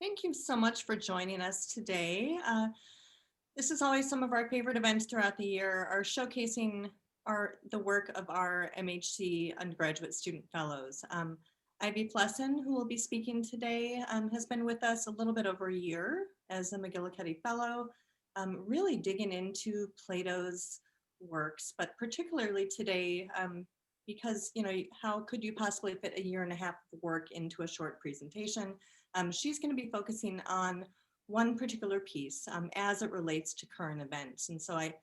Thank you so much for joining us today. This is always some of our favorite events throughout the year, are showcasing the work of our MHC undergraduate student fellows. Ivy Flessen, who will be speaking today, has been with us a little bit over a year as a McGillicuddy Fellow, really digging into Plato's works, but particularly today, because, you know, how could you possibly fit a year and a half of work into a short presentation? She's going to be focusing on one particular piece as it relates to current events. And so I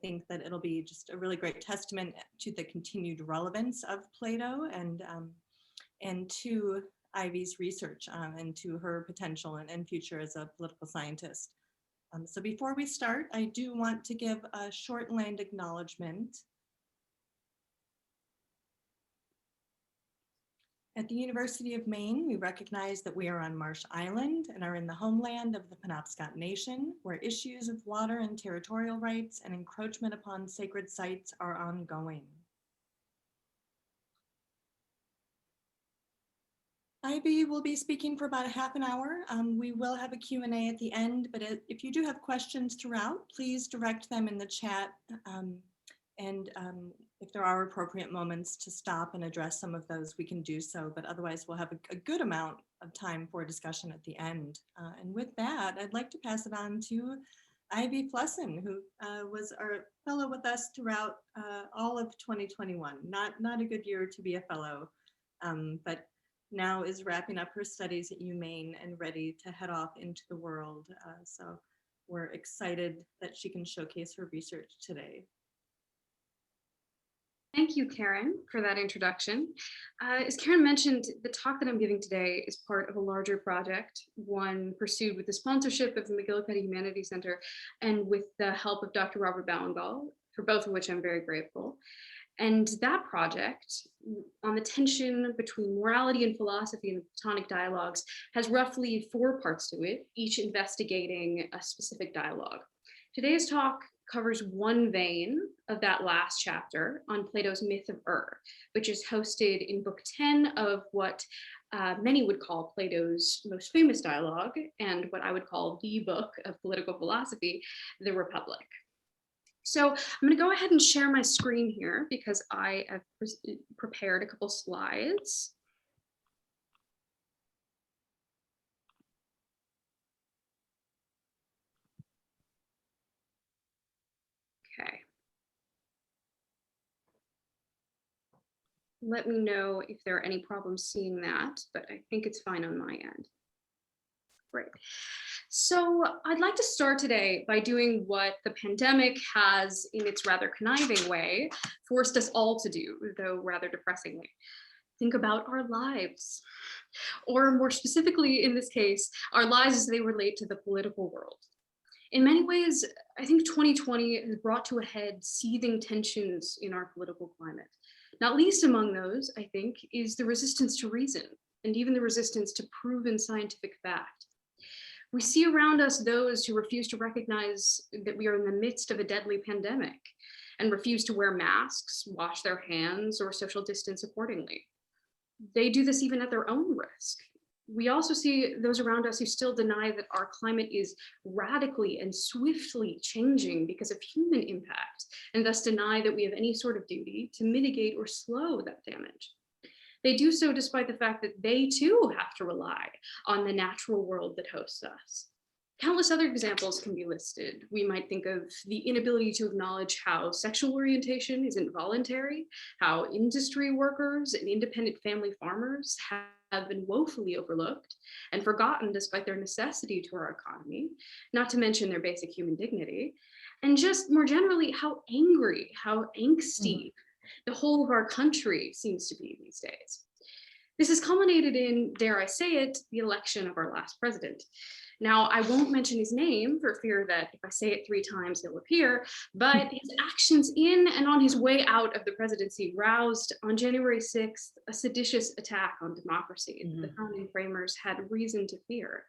think that it'll be just a really great testament to the continued relevance of Plato and to Ivy's research and to her potential and future as a political scientist. So before we start, I do want to give a short land acknowledgement. At the University of Maine, we recognize that we are on Marsh Island and are in the homeland of the Penobscot Nation, where issues of water and territorial rights and encroachment upon sacred sites are ongoing. Ivy will be speaking for about a half an hour. We will have a Q&A at the end, but if you do have questions throughout, please direct them in the chat. If there are appropriate moments to stop and address some of those, we can do so, but otherwise we'll have a good amount of time for discussion at the end. And with that, I'd like to pass it on to Ivy Flessen, who was our fellow with us throughout all of 2021. Not a good year to be a fellow, but now is wrapping up her studies at UMaine and ready to head off into the world. So we're excited that she can showcase her research today. Thank you, Karen, for that introduction. As Karen mentioned, the talk that I'm giving today is part of a larger project, one pursued with the sponsorship of the McGillicuddy Humanities Center and with the help of Dr. Robert Ballengall, for both of which I'm very grateful. And that project, on the tension between morality and philosophy in the Platonic dialogues, has roughly 4 parts to it, each investigating a specific dialogue. Today's talk covers one vein of that last chapter on Plato's myth of which is hosted in book 10 of what many would call Plato's most famous dialogue, and what I would call the book of political philosophy, the Republic. So I'm going to go ahead and share my screen here because I have prepared a couple slides. Okay. Let me know if there are any problems seeing that, but I think it's fine on my end. Great. So I'd like to start today by doing what the pandemic has, in its rather conniving way, forced us all to do, though rather depressingly. Think about our lives, or more specifically in this case, our lives as they relate to the political world. In many ways, I think 2020 has brought to a head seething tensions in our political climate. Not least among those, I think, is the resistance to reason, and even the resistance to proven scientific fact. We see around us those who refuse to recognize that we are in the midst of a deadly pandemic and refuse to wear masks, wash their hands, or social distance accordingly. They do this even at their own risk. We also see those around us who still deny that our climate is radically and swiftly changing because of human impact, and thus deny that we have any sort of duty to mitigate or slow that damage. They do so despite the fact that they too have to rely on the natural world that hosts us. Countless other examples can be listed. We might think of the inability to acknowledge how sexual orientation isn't voluntary, how industry workers and independent family farmers have been woefully overlooked and forgotten despite their necessity to our economy, not to mention their basic human dignity, and just more generally, how angry, how angsty the whole of our country seems to be these days. This has culminated in, dare I say it, the election of our last president. Now, I won't mention his name for fear that if I say it 3 times, he'll appear, but his actions in and on his way out of the presidency roused on January 6th a seditious attack on democracy that the founding framers had reason to fear.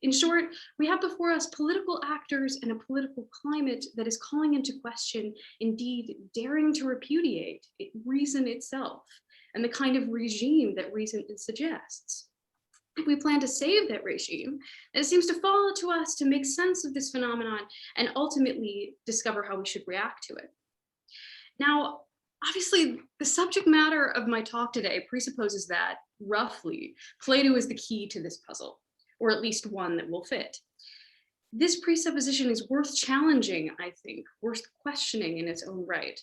In short, we have before us political actors and a political climate that is calling into question, indeed daring to repudiate reason itself and the kind of regime that reason suggests. If we plan to save that regime, then it seems to fall to us to make sense of this phenomenon and ultimately discover how we should react to it. Now, obviously, the subject matter of my talk today presupposes that, roughly, Plato is the key to this puzzle, or at least one that will fit. This presupposition is worth challenging, I think, worth questioning in its own right.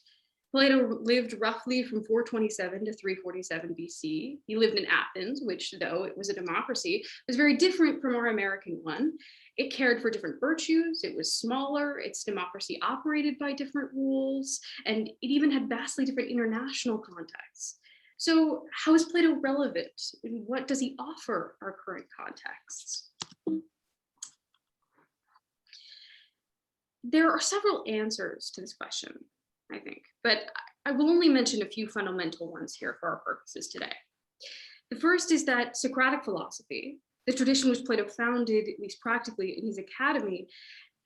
Plato lived roughly from 427 to 347 BC. He lived in Athens, which, though it was a democracy, was very different from our American one. It cared for different virtues, it was smaller, its democracy operated by different rules, and it even had vastly different international contexts. So how is Plato relevant? And what does he offer our current contexts? There are several answers to this question, I think, but I will only mention a few fundamental ones here for our purposes today. The first is that Socratic philosophy, the tradition which Plato founded, at least practically, in his academy,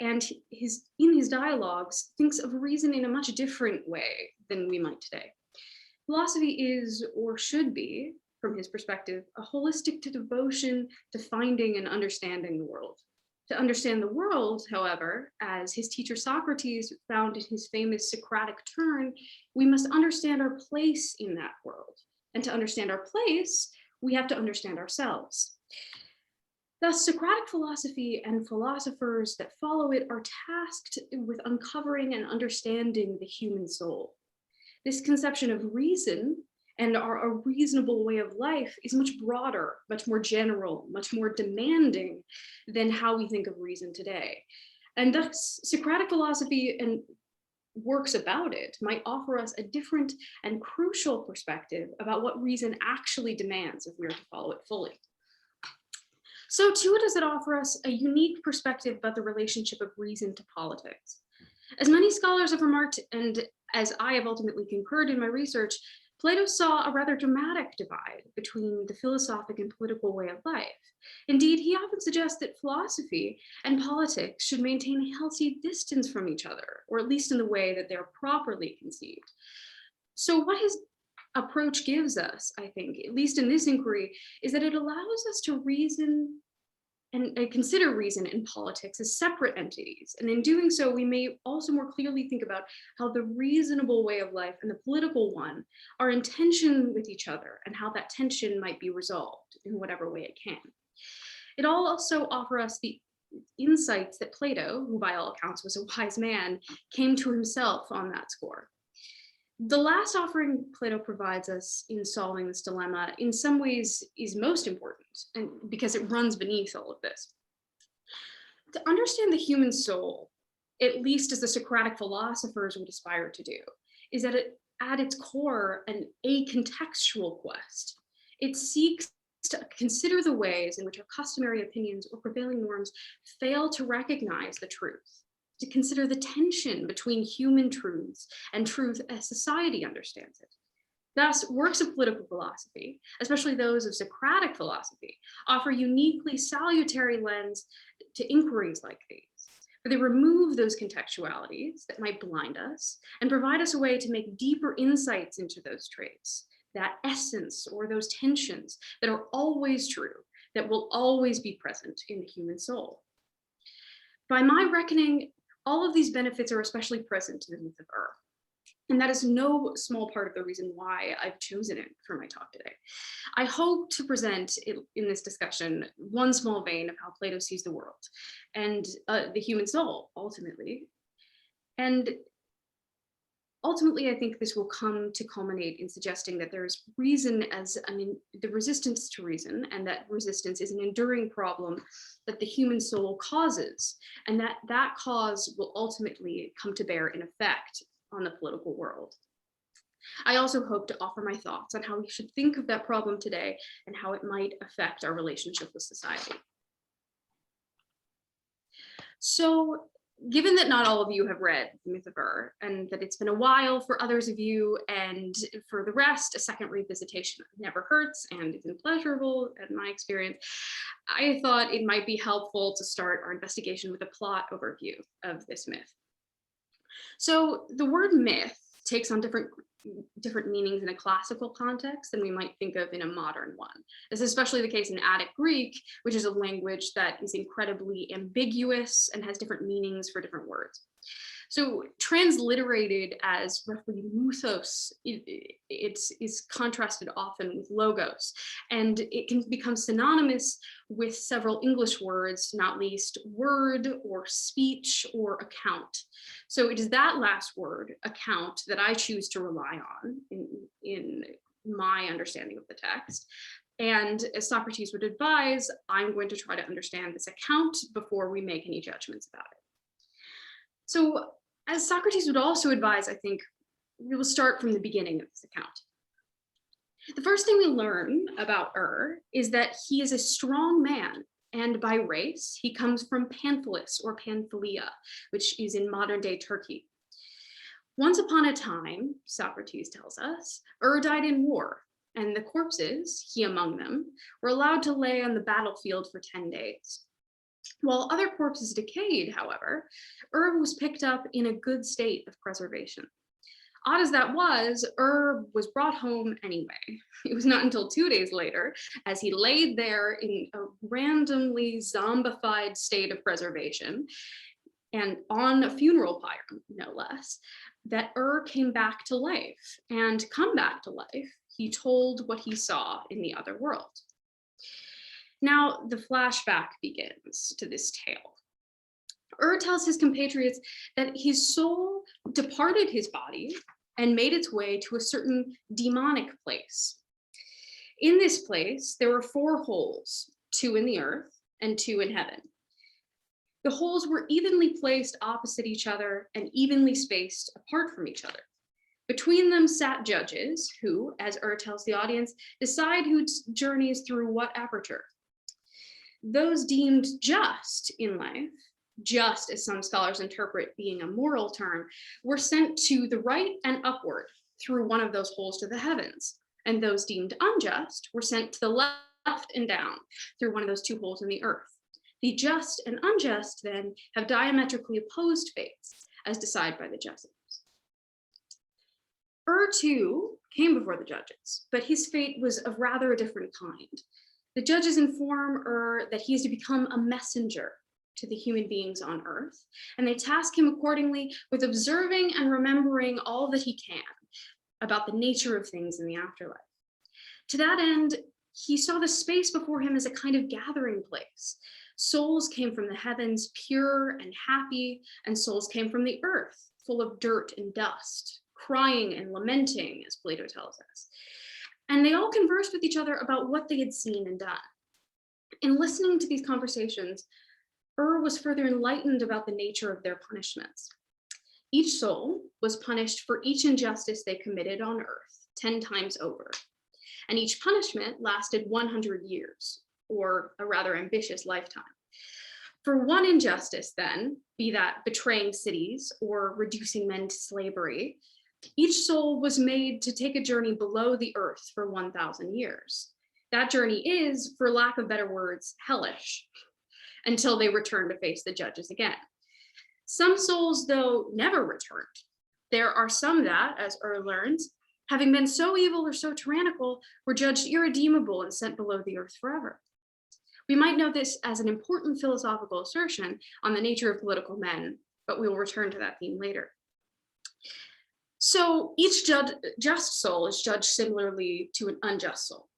and in his dialogues, thinks of reason in a much different way than we might today. Philosophy is, or should be, from his perspective, a holistic devotion to finding and understanding the world. To understand the world, however, as his teacher Socrates found in his famous Socratic turn, we must understand our place in that world. And to understand our place, we have to understand ourselves. Thus, Socratic philosophy and philosophers that follow it are tasked with uncovering and understanding the human soul. This conception of reason and a reasonable way of life is much broader, much more general, much more demanding than how we think of reason today. And thus, Socratic philosophy and works about it might offer us a different and crucial perspective about what reason actually demands if we are to follow it fully. So too does it offer us a unique perspective about the relationship of reason to politics. As many scholars have remarked, and as I have ultimately concurred in my research, Plato saw a rather dramatic divide between the philosophic and political way of life. Indeed, he often suggests that philosophy and politics should maintain a healthy distance from each other, or at least in the way that they're properly conceived. So what his approach gives us, I think, at least in this inquiry, is that it allows us to reason and consider reason and politics as separate entities. And in doing so, we may also more clearly think about how the reasonable way of life and the political one are in tension with each other and how that tension might be resolved in whatever way it can. It also offers us the insights that Plato, who by all accounts was a wise man, came to himself on that score. The last offering Plato provides us in solving this dilemma in some ways is most important, and because it runs beneath all of this. To understand the human soul, at least as the Socratic philosophers would aspire to do, is that at its core an acontextual quest. It seeks to consider the ways in which our customary opinions or prevailing norms fail to recognize the truth, to consider the tension between human truths and truth as society understands it. Thus, works of political philosophy, especially those of Socratic philosophy, offer uniquely salutary lens to inquiries like these, where they remove those contextualities that might blind us and provide us a way to make deeper insights into those traits, that essence or those tensions that are always true, that will always be present in the human soul. By my reckoning, all of these benefits are especially present in the myth of Ur. And that is no small part of the reason why I've chosen it for my talk today. I hope to present in this discussion one small vein of how Plato sees the world and the human soul, ultimately. And ultimately, I think this will come to culminate in suggesting that there is reason as the resistance to reason, and that resistance is an enduring problem that the human soul causes, and that cause will ultimately come to bear in effect on the political world. I also hope to offer my thoughts on how we should think of that problem today and how it might affect our relationship with society. So, given that not all of you have read The Myth of Ur, and that it's been a while for others of you, and for the rest, a second revisitation never hurts and is pleasurable in my experience, I thought it might be helpful to start our investigation with a plot overview of this myth. So the word myth takes on different meanings in a classical context than we might think of in a modern one. This is especially the case in Attic Greek, which is a language that is incredibly ambiguous and has different meanings for different words. So transliterated as roughly muthos, it is contrasted often with logos, and it can become synonymous with several English words, not least word or speech or account. So it is that last word, account, that I choose to rely on in my understanding of the text. And as Socrates would advise, I'm going to try to understand this account before we make any judgments about it. So as Socrates would also advise, I think we will start from the beginning of this account. The first thing we learn about is that he is a strong man, and by race, he comes from Pamphilis or Pamphylia, which is in modern day Turkey. Once upon a time, Socrates tells us, died in war, and the corpses, he among them, were allowed to lay on the battlefield for 10 days. While other corpses decayed, however, was picked up in a good state of preservation. Odd as that was brought home anyway. It was not until 2 days later, as he laid there in a randomly zombified state of preservation, and on a funeral pyre, no less, that came back to life. And come back to life, he told what he saw in the other world. Now, the flashback begins to this tale. Tells his compatriots that his soul departed his body and made its way to a certain demonic place. In this place, there were 4 holes, 2 in the earth and 2 in heaven. The holes were evenly placed opposite each other and evenly spaced apart from each other. Between them sat judges who, as tells the audience, decide who journeys through what aperture. Those deemed just in life, just as some scholars interpret being a moral term, were sent to the right and upward through one of those holes to the heavens. And those deemed unjust were sent to the left and down through one of those 2 holes in the earth. The just and unjust then have diametrically opposed fates as decided by the judges. Too came before the judges, but his fate was of rather a different kind. The judges inform that he is to become a messenger to the human beings on earth, and they task him accordingly with observing and remembering all that he can about the nature of things in the afterlife. To that end, he saw the space before him as a kind of gathering place. Souls came from the heavens pure and happy, and souls came from the earth full of dirt and dust, crying and lamenting, as Plato tells us. And they all conversed with each other about what they had seen and done. In listening to these conversations, was further enlightened about the nature of their punishments. Each soul was punished for each injustice they committed on earth 10 times over. And each punishment lasted 100 years, or a rather ambitious lifetime. For one injustice then, be that betraying cities or reducing men to slavery, each soul was made to take a journey below the earth for 1,000 years. That journey is, for lack of better words, hellish, until they return to face the judges again. Some souls, though, never returned. There are some that, as learns, having been so evil or so tyrannical, were judged irredeemable and sent below the earth forever. We might know this as an important philosophical assertion on the nature of political men, but we will return to that theme later. So each just soul is judged similarly to an unjust soul.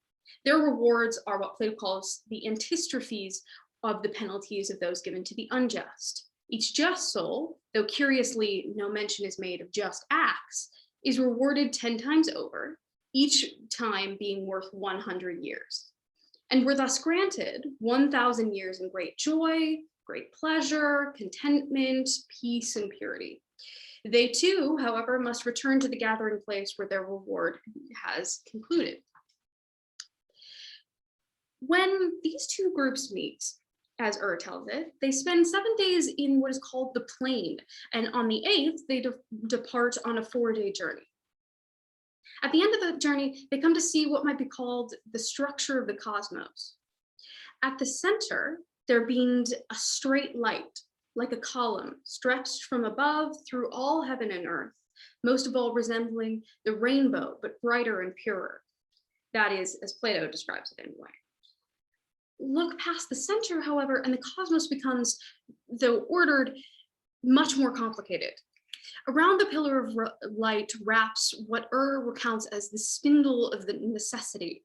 Their rewards are what Plato calls the antistrophes of the penalties of those given to the unjust. Each just soul, though curiously no mention is made of just acts, is rewarded 10 times over, each time being worth 100 years, and were thus granted 1,000 years in great joy, great pleasure, contentment, peace, and purity. They too, however, must return to the gathering place where their reward has concluded. When these 2 groups meet, as tells it, they spend 7 days in what is called the plain, and on the 8th, they depart on a 4-day journey. At the end of the journey, they come to see what might be called the structure of the cosmos. At the center, there beamed a straight light, like a column, stretched from above through all heaven and earth, most of all resembling the rainbow, but brighter and purer. That is, as Plato describes it anyway. Look past the center, however, and the cosmos becomes, though ordered, much more complicated. Around the pillar of light wraps what recounts as the spindle of the necessity.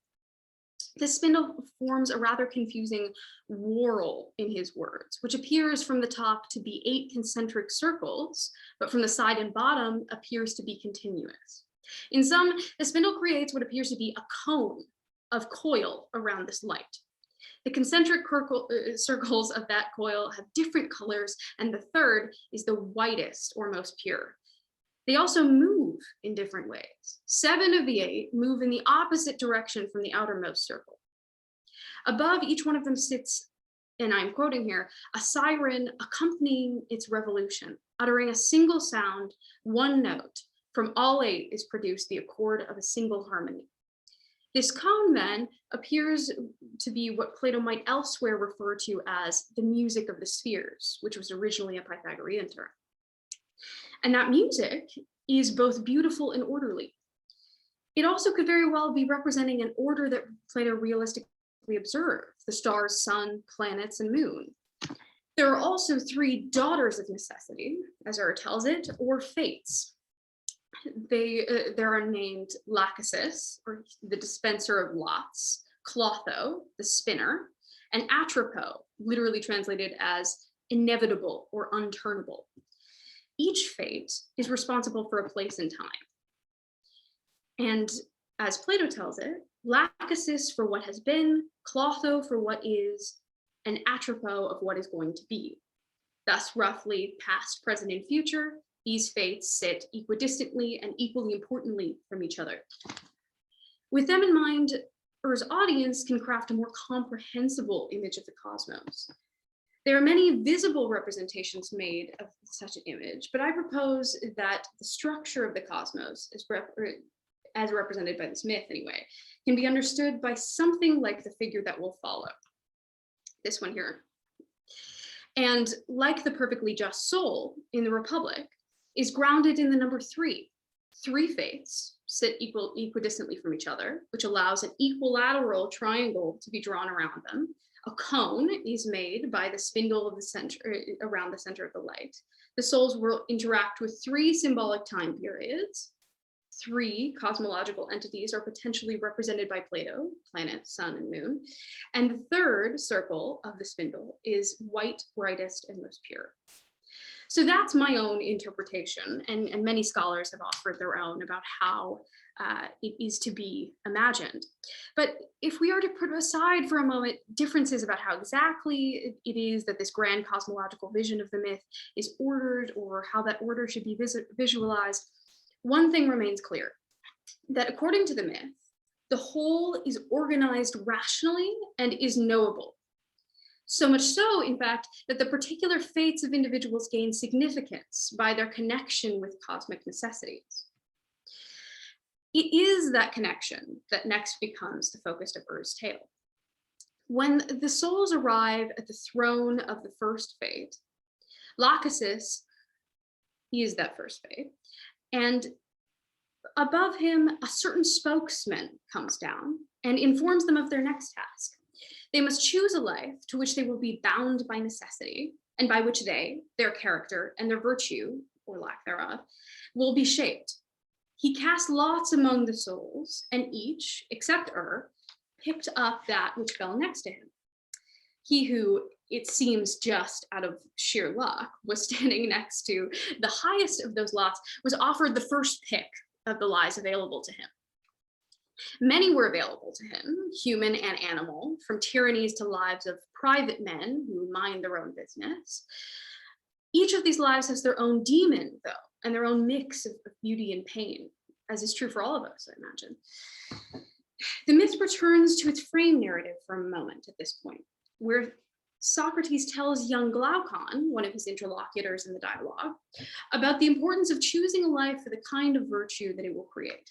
This spindle forms a rather confusing whorl in his words, which appears from the top to be 8 concentric circles, but from the side and bottom appears to be continuous. In sum, the spindle creates what appears to be a cone of coil around this light. The concentric circles of that coil have different colors, and the third is the whitest or most pure. They also move in different ways. 7 of the 8 move in the opposite direction from the outermost circle. Above each one of them sits, and I'm quoting here, a siren accompanying its revolution, uttering a single sound, one note. From all 8 is produced the accord of a single harmony. This cone then appears to be what Plato might elsewhere refer to as the music of the spheres, which was originally a Pythagorean term. And that music is both beautiful and orderly. It also could very well be representing an order that Plato realistically observed: the stars, sun, planets, and moon. There are also 3 daughters of necessity, as Ur tells it, or fates. There are named Lachesis, or the dispenser of lots, Clotho, the spinner, and Atropo, literally translated as inevitable or unturnable. Each fate is responsible for a place in time. And as Plato tells it, Lachesis for what has been, Clotho for what is, and Atropo of what is going to be. Thus, roughly past, present, and future, these fates sit equidistantly and equally importantly from each other. With them in mind, Ur's audience can craft a more comprehensible image of the cosmos. There are many visible representations made of such an image, but I propose that the structure of the cosmos, as represented by this myth anyway, can be understood by something like the figure that will follow. This one here. And like the perfectly just soul in the Republic, is grounded in the number 3. 3 fates sit equidistantly from each other, which allows an equilateral triangle to be drawn around them. A cone is made by the spindle of the center, around the center of the light. The souls will interact with 3 symbolic time periods. 3 cosmological entities are potentially represented by Plato: planet, sun, and moon. And the 3rd circle of the spindle is white, brightest, and most pure. So that's my own interpretation, and many scholars have offered their own about how it is to be imagined. But if we are to put aside for a moment differences about how exactly it is that this grand cosmological vision of the myth is ordered, or how that order should be visualized, one thing remains clear: that according to the myth, the whole is organized rationally and is knowable. So much so, in fact, that the particular fates of individuals gain significance by their connection with cosmic necessities. It is that connection that next becomes the focus of Ur's tale. When the souls arrive at the throne of the first fate, Lachesis, he is that first fate, and above him, a certain spokesman comes down and informs them of their next task. They must choose a life to which they will be bound by necessity, and by which they, their character, and their virtue, or lack thereof, will be shaped. He cast lots among the souls, and each, except Ur, picked up that which fell next to him. He who, it seems just out of sheer luck, was standing next to the highest of those lots, was offered the first pick of the lives available to him. Many were available to him, human and animal, from tyrannies to lives of private men who mind their own business. Each of these lives has their own demon, though, and their own mix of beauty and pain, as is true for all of us, I imagine. The myth returns to its frame narrative for a moment at this point, where Socrates tells young Glaucon, one of his interlocutors in the dialogue, about the importance of choosing a life for the kind of virtue that it will create.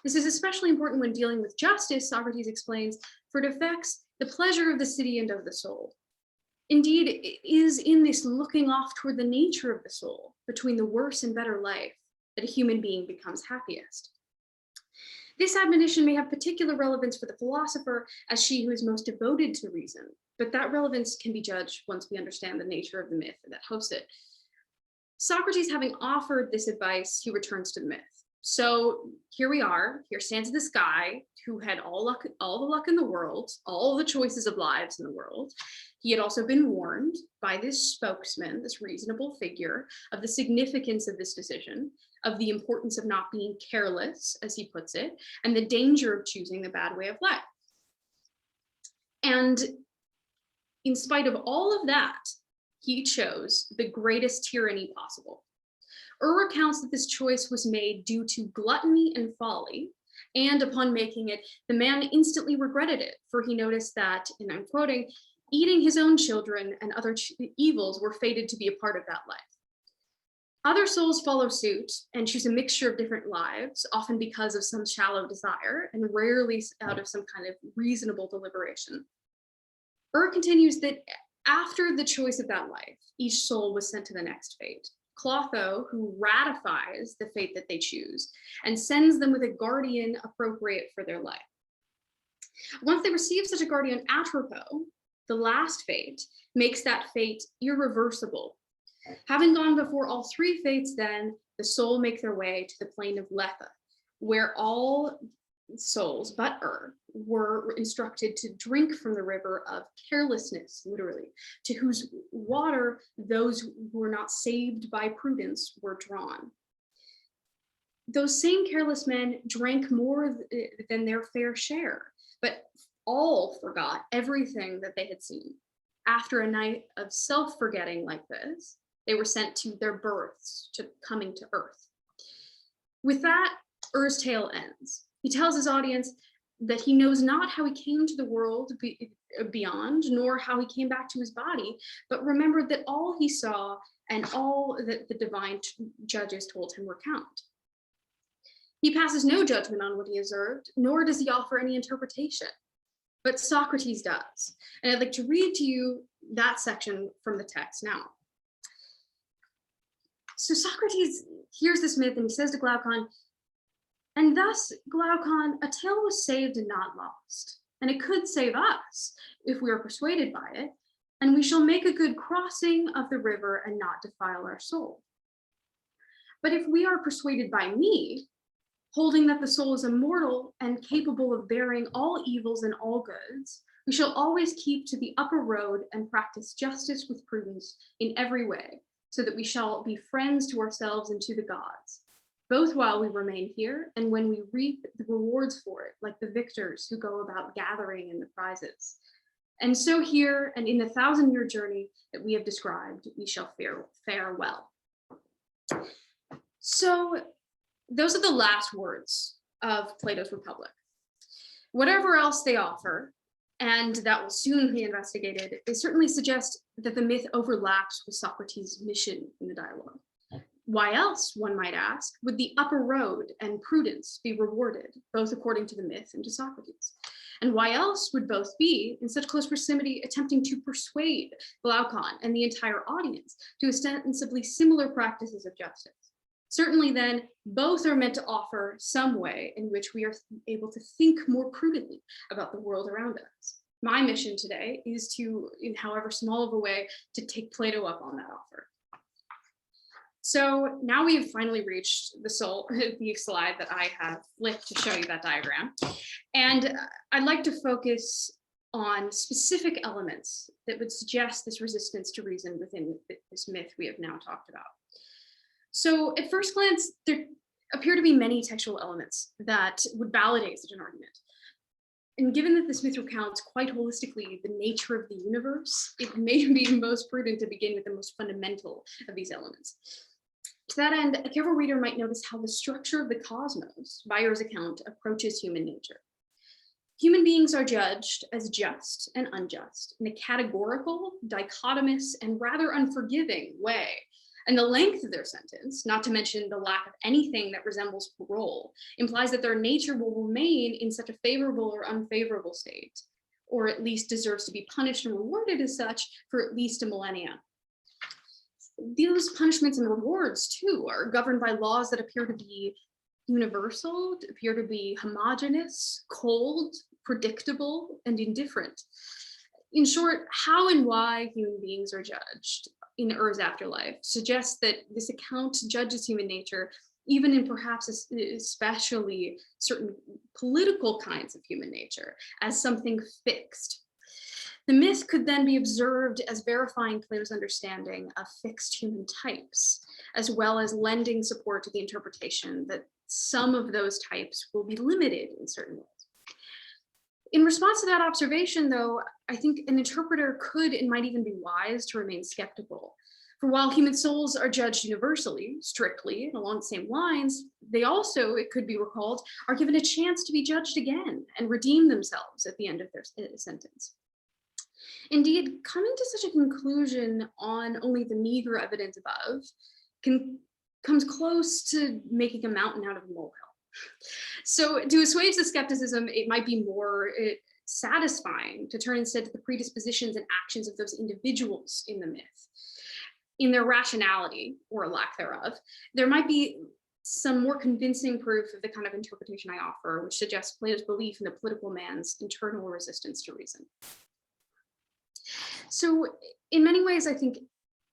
This is especially important when dealing with justice, Socrates explains, for it affects the pleasure of the city and of the soul. Indeed, it is in this looking off toward the nature of the soul, between the worse and better life, that a human being becomes happiest. This admonition may have particular relevance for the philosopher as she who is most devoted to reason, but that relevance can be judged once we understand the nature of the myth that hosts it. Socrates, having offered this advice, he returns to the myth. So here we are. Here stands this guy who had all the luck in the world, all the choices of lives in the world. He had also been warned by this spokesman, this reasonable figure, of the significance of this decision, of the importance of not being careless, as he puts it, and the danger of choosing the bad way of life. And in spite of all of that, he chose the greatest tyranny possible. Recounts that this choice was made due to gluttony and folly, and upon making it, the man instantly regretted it, for he noticed that, and I'm quoting, eating his own children and other evils were fated to be a part of that life. Other souls follow suit and choose a mixture of different lives, often because of some shallow desire, and rarely out of some kind of reasonable deliberation. Continues that after the choice of that life, each soul was sent to the next fate. Clotho, who ratifies the fate that they choose and sends them with a guardian appropriate for their life. Once they receive such a guardian, Atropo, the last fate, makes that fate irreversible. Having gone before all three fates, then the soul make their way to the plane of Letha, where all souls but were instructed to drink from the river of carelessness, literally, to whose water those who were not saved by prudence were drawn. Those same careless men drank more than their fair share, but all forgot everything that they had seen. After a night of self-forgetting like this, they were sent to their births, to coming to earth. With that, Ur's tale ends. He tells his audience that he knows not how he came to the world beyond, nor how he came back to his body, but remembered that all he saw and all that the divine judges told him were count. He passes no judgment on what he observed, nor does he offer any interpretation, but Socrates does. And I'd like to read to you that section from the text now. So Socrates hears this myth and he says to Glaucon, "And thus, Glaucon, a tale was saved and not lost, and it could save us if we are persuaded by it, and we shall make a good crossing of the river and not defile our soul. But if we are persuaded by me, holding that the soul is immortal and capable of bearing all evils and all goods, we shall always keep to the upper road and practice justice with prudence in every way, so that we shall be friends to ourselves and to the gods, both while we remain here and when we reap the rewards for it, like the victors who go about gathering in the prizes. And so here and in the 1,000-year journey that we have described, we shall fare well." So those are the last words of Plato's Republic. Whatever else they offer, and that will soon be investigated, they certainly suggest that the myth overlaps with Socrates' mission in the dialogue. Why else, one might ask, would the upper road and prudence be rewarded, both according to the myth and to Socrates? And why else would both be, in such close proximity, attempting to persuade Glaucon and the entire audience to ostensibly similar practices of justice? Certainly then, both are meant to offer some way in which we are able to think more prudently about the world around us. My mission today is to, in however small of a way, to take Plato up on that offer. So now we've finally reached the slide that I have flipped to show you that diagram. And I'd like to focus on specific elements that would suggest this resistance to reason within this myth we have now talked about. So at first glance, there appear to be many textual elements that would validate such an argument. And given that this myth recounts quite holistically the nature of the universe, it may be most prudent to begin with the most fundamental of these elements. To that end, a careful reader might notice how the structure of the cosmos, by Ur's account, approaches human nature. Human beings are judged as just and unjust in a categorical, dichotomous, and rather unforgiving way. And the length of their sentence, not to mention the lack of anything that resembles parole, implies that their nature will remain in such a favorable or unfavorable state, or at least deserves to be punished and rewarded as such for at least a millennia. Those punishments and rewards, too, are governed by laws that appear to be universal, appear to be homogeneous, cold, predictable, and indifferent. In short, how and why human beings are judged in Ur's afterlife suggests that this account judges human nature, even in perhaps especially certain political kinds of human nature, as something fixed. The myth could then be observed as verifying Plato's understanding of fixed human types, as well as lending support to the interpretation that some of those types will be limited in certain ways. In response to that observation, though, I think an interpreter could and might even be wise to remain skeptical. For while human souls are judged universally, strictly, and along the same lines, they also, it could be recalled, are given a chance to be judged again and redeem themselves at the end of their sentence. Indeed, coming to such a conclusion on only the meager evidence above comes close to making a mountain out of a molehill. So to assuage the skepticism, it might be more satisfying to turn instead to the predispositions and actions of those individuals in the myth. In their rationality, or lack thereof, there might be some more convincing proof of the kind of interpretation I offer, which suggests Plato's belief in the political man's internal resistance to reason. So in many ways, I think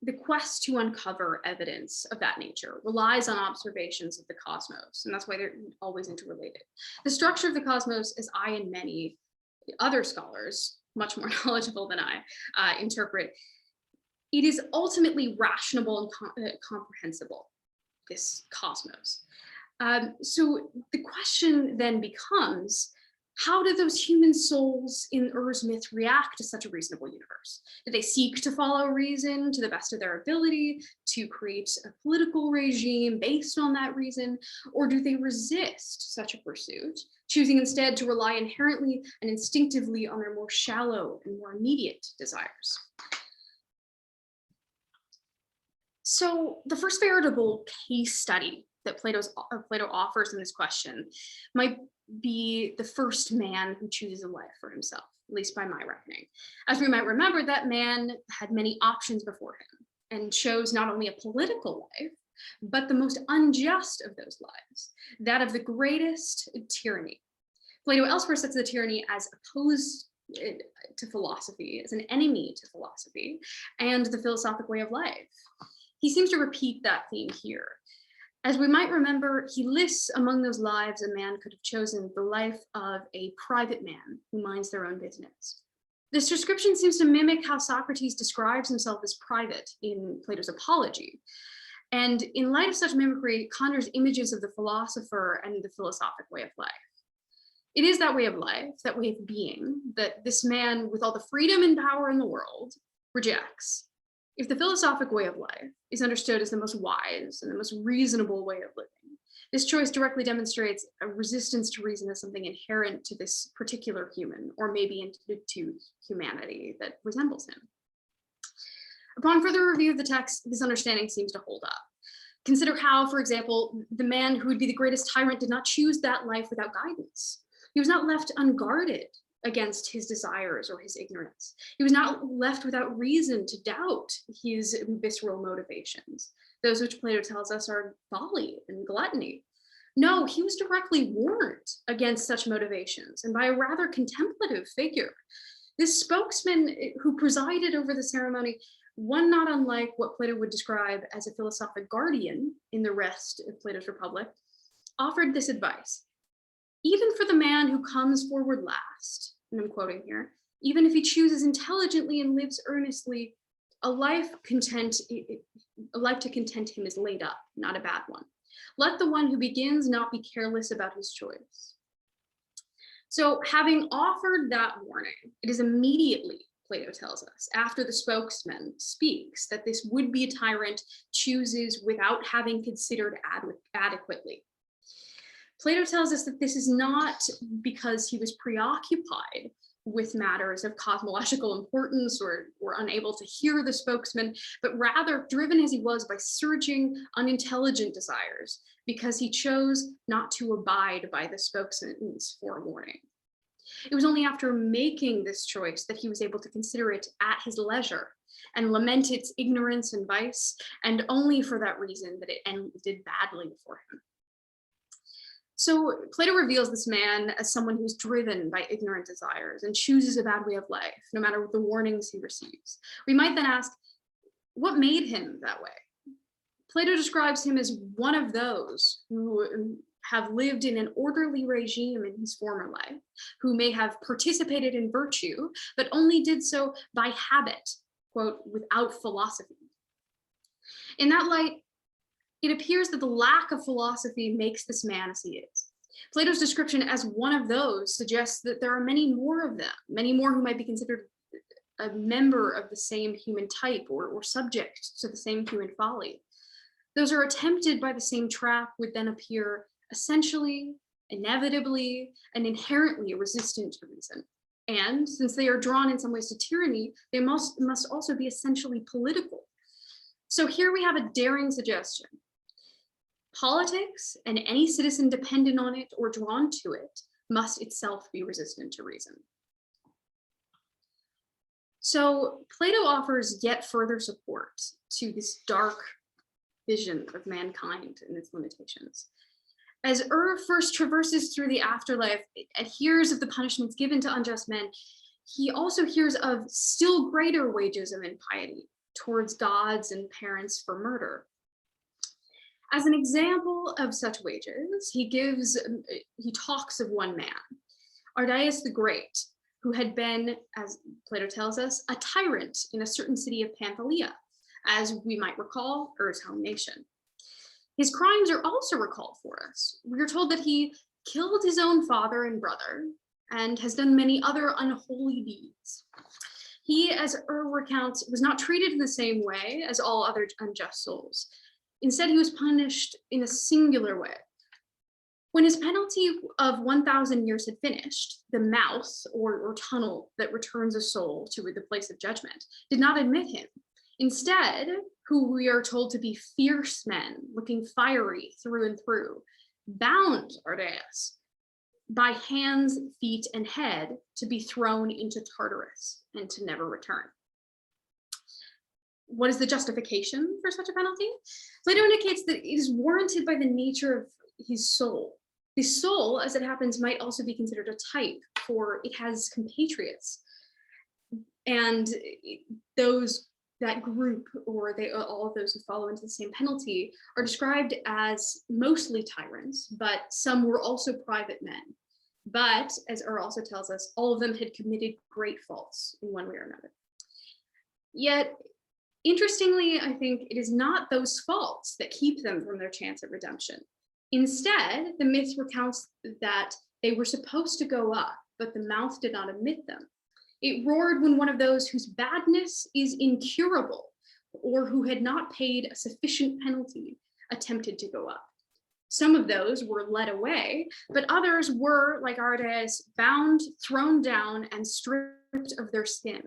the quest to uncover evidence of that nature relies on observations of the cosmos, and that's why they're always interrelated. The structure of the cosmos, as I and many other scholars, much more knowledgeable than I, interpret, it is ultimately rational and comprehensible, this cosmos. So the question then becomes, how do those human souls in Ur's myth react to such a reasonable universe? Do they seek to follow reason to the best of their ability, to create a political regime based on that reason, or do they resist such a pursuit, choosing instead to rely inherently and instinctively on their more shallow and more immediate desires? So the first veritable case study that Plato offers in this question might be the first man who chooses a life for himself, at least by my reckoning. As we might remember, that man had many options before him and chose not only a political life, but the most unjust of those lives, that of the greatest tyranny. Plato elsewhere sets the tyranny as opposed to philosophy, as an enemy to philosophy, and the philosophic way of life. He seems to repeat that theme here. As we might remember, he lists among those lives a man could have chosen the life of a private man who minds their own business. This description seems to mimic how Socrates describes himself as private in Plato's Apology. And in light of such mimicry, conjures images of the philosopher and the philosophic way of life. It is that way of life, that way of being, that this man, with all the freedom and power in the world, rejects. If the philosophic way of life is understood as the most wise and the most reasonable way of living, this choice directly demonstrates a resistance to reason as something inherent to this particular human, or maybe to humanity that resembles him. Upon further review of the text, this understanding seems to hold up. Consider how, for example, the man who would be the greatest tyrant did not choose that life without guidance. He was not left unguarded against his desires or his ignorance. He was not left without reason to doubt his visceral motivations, those which Plato tells us are folly and gluttony. No, he was directly warned against such motivations, and by a rather contemplative figure. This spokesman who presided over the ceremony, one not unlike what Plato would describe as a philosophic guardian in the rest of Plato's Republic, offered this advice. Even for the man who comes forward last, and I'm quoting here, even if he chooses intelligently and lives earnestly, a life to content him is laid up, not a bad one. Let the one who begins not be careless about his choice. So having offered that warning, it is immediately, Plato tells us, after the spokesman speaks, that this would-be tyrant chooses without having considered adequately. Plato tells us that this is not because he was preoccupied with matters of cosmological importance or unable to hear the spokesman, but rather driven as he was by surging, unintelligent desires, because he chose not to abide by the spokesman's forewarning. It was only after making this choice that he was able to consider it at his leisure and lament its ignorance and vice, and only for that reason that it ended badly for him. So Plato reveals this man as someone who's driven by ignorant desires and chooses a bad way of life, no matter the warnings he receives. We might then ask, what made him that way? Plato describes him as one of those who have lived in an orderly regime in his former life, who may have participated in virtue, but only did so by habit, quote, without philosophy. In that light, it appears that the lack of philosophy makes this man as he is. Plato's description as one of those suggests that there are many more of them, many more who might be considered a member of the same human type or subject to the same human folly. Those who are tempted by the same trap would then appear essentially, inevitably, and inherently resistant to reason. And since they are drawn in some ways to tyranny, they must also be essentially political. So here we have a daring suggestion. Politics and any citizen dependent on it or drawn to it must itself be resistant to reason. So Plato offers yet further support to this dark vision of mankind and its limitations. As first traverses through the afterlife and hears of the punishments given to unjust men, he also hears of still greater wages of impiety towards gods and parents for murder. As an example of such wages, he talks of one man, Ardaeus the Great, who had been, as Plato tells us, a tyrant in a certain city of Pamphylia, as we might recall, Ur's home nation. His crimes are also recalled for us. We are told that he killed his own father and brother and has done many other unholy deeds. He, as recounts, was not treated in the same way as all other unjust souls. Instead, he was punished in a singular way. When his penalty of 1,000 years had finished, the mouth or tunnel that returns a soul to the place of judgment did not admit him. Instead, who we are told to be fierce men, looking fiery through and through, bound Ardaeus by hands, feet, and head to be thrown into Tartarus and to never return. What is the justification for such a penalty? Plato indicates that it is warranted by the nature of his soul. The soul, as it happens, might also be considered a type, for it has compatriots. And that group, or all of those who follow into the same penalty, are described as mostly tyrants, but some were also private men. But, as also tells us, all of them had committed great faults in one way or another. Yet, interestingly, I think it is not those faults that keep them from their chance of redemption. Instead, the myth recounts that they were supposed to go up, but the mouth did not admit them. It roared when one of those whose badness is incurable, or who had not paid a sufficient penalty, attempted to go up. Some of those were led away, but others were, like Ardaeus, bound, thrown down, and stripped of their skin.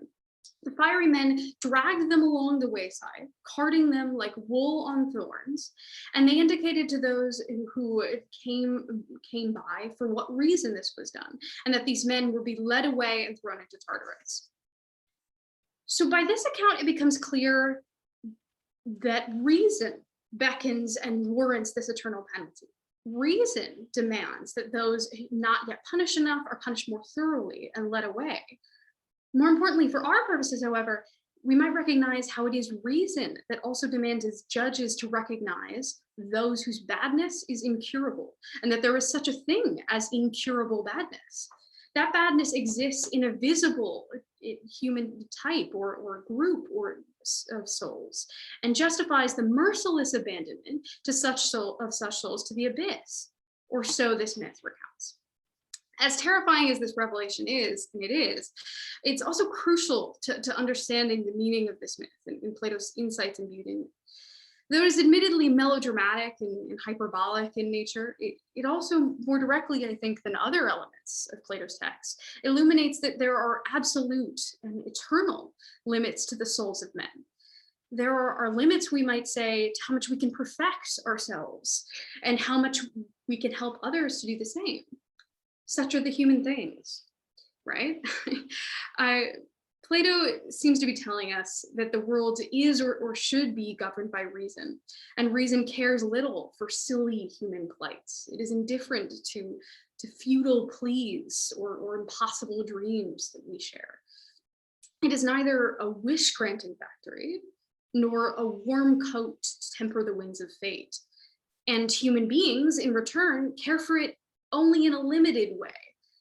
The fiery men dragged them along the wayside, carting them like wool on thorns, and they indicated to those who came by for what reason this was done, and that these men would be led away and thrown into Tartarus. So by this account, it becomes clear that reason beckons and warrants this eternal penalty. Reason demands that those not yet punished enough are punished more thoroughly and led away. More importantly, for our purposes, however, we might recognize how it is reason that also demands its judges to recognize those whose badness is incurable, and that there is such a thing as incurable badness. That badness exists in a visible human type or group of souls, and justifies the merciless abandonment to such souls to the abyss, or so this myth recounts. As terrifying as this revelation is, and it is, it's also crucial to understanding the meaning of this myth and Plato's insights imbued in it. Though it is admittedly melodramatic and hyperbolic in nature, it also more directly, I think, than other elements of Plato's text, illuminates that there are absolute and eternal limits to the souls of men. There are limits, we might say, to how much we can perfect ourselves and how much we can help others to do the same. Such are the human things. right? Plato seems to be telling us that the world is or should be governed by reason, and reason cares little for silly human plights. It is indifferent to futile pleas or impossible dreams that we share. It is neither a wish-granting factory nor a warm coat to temper the winds of fate. And human beings, in return, care for it only in a limited way.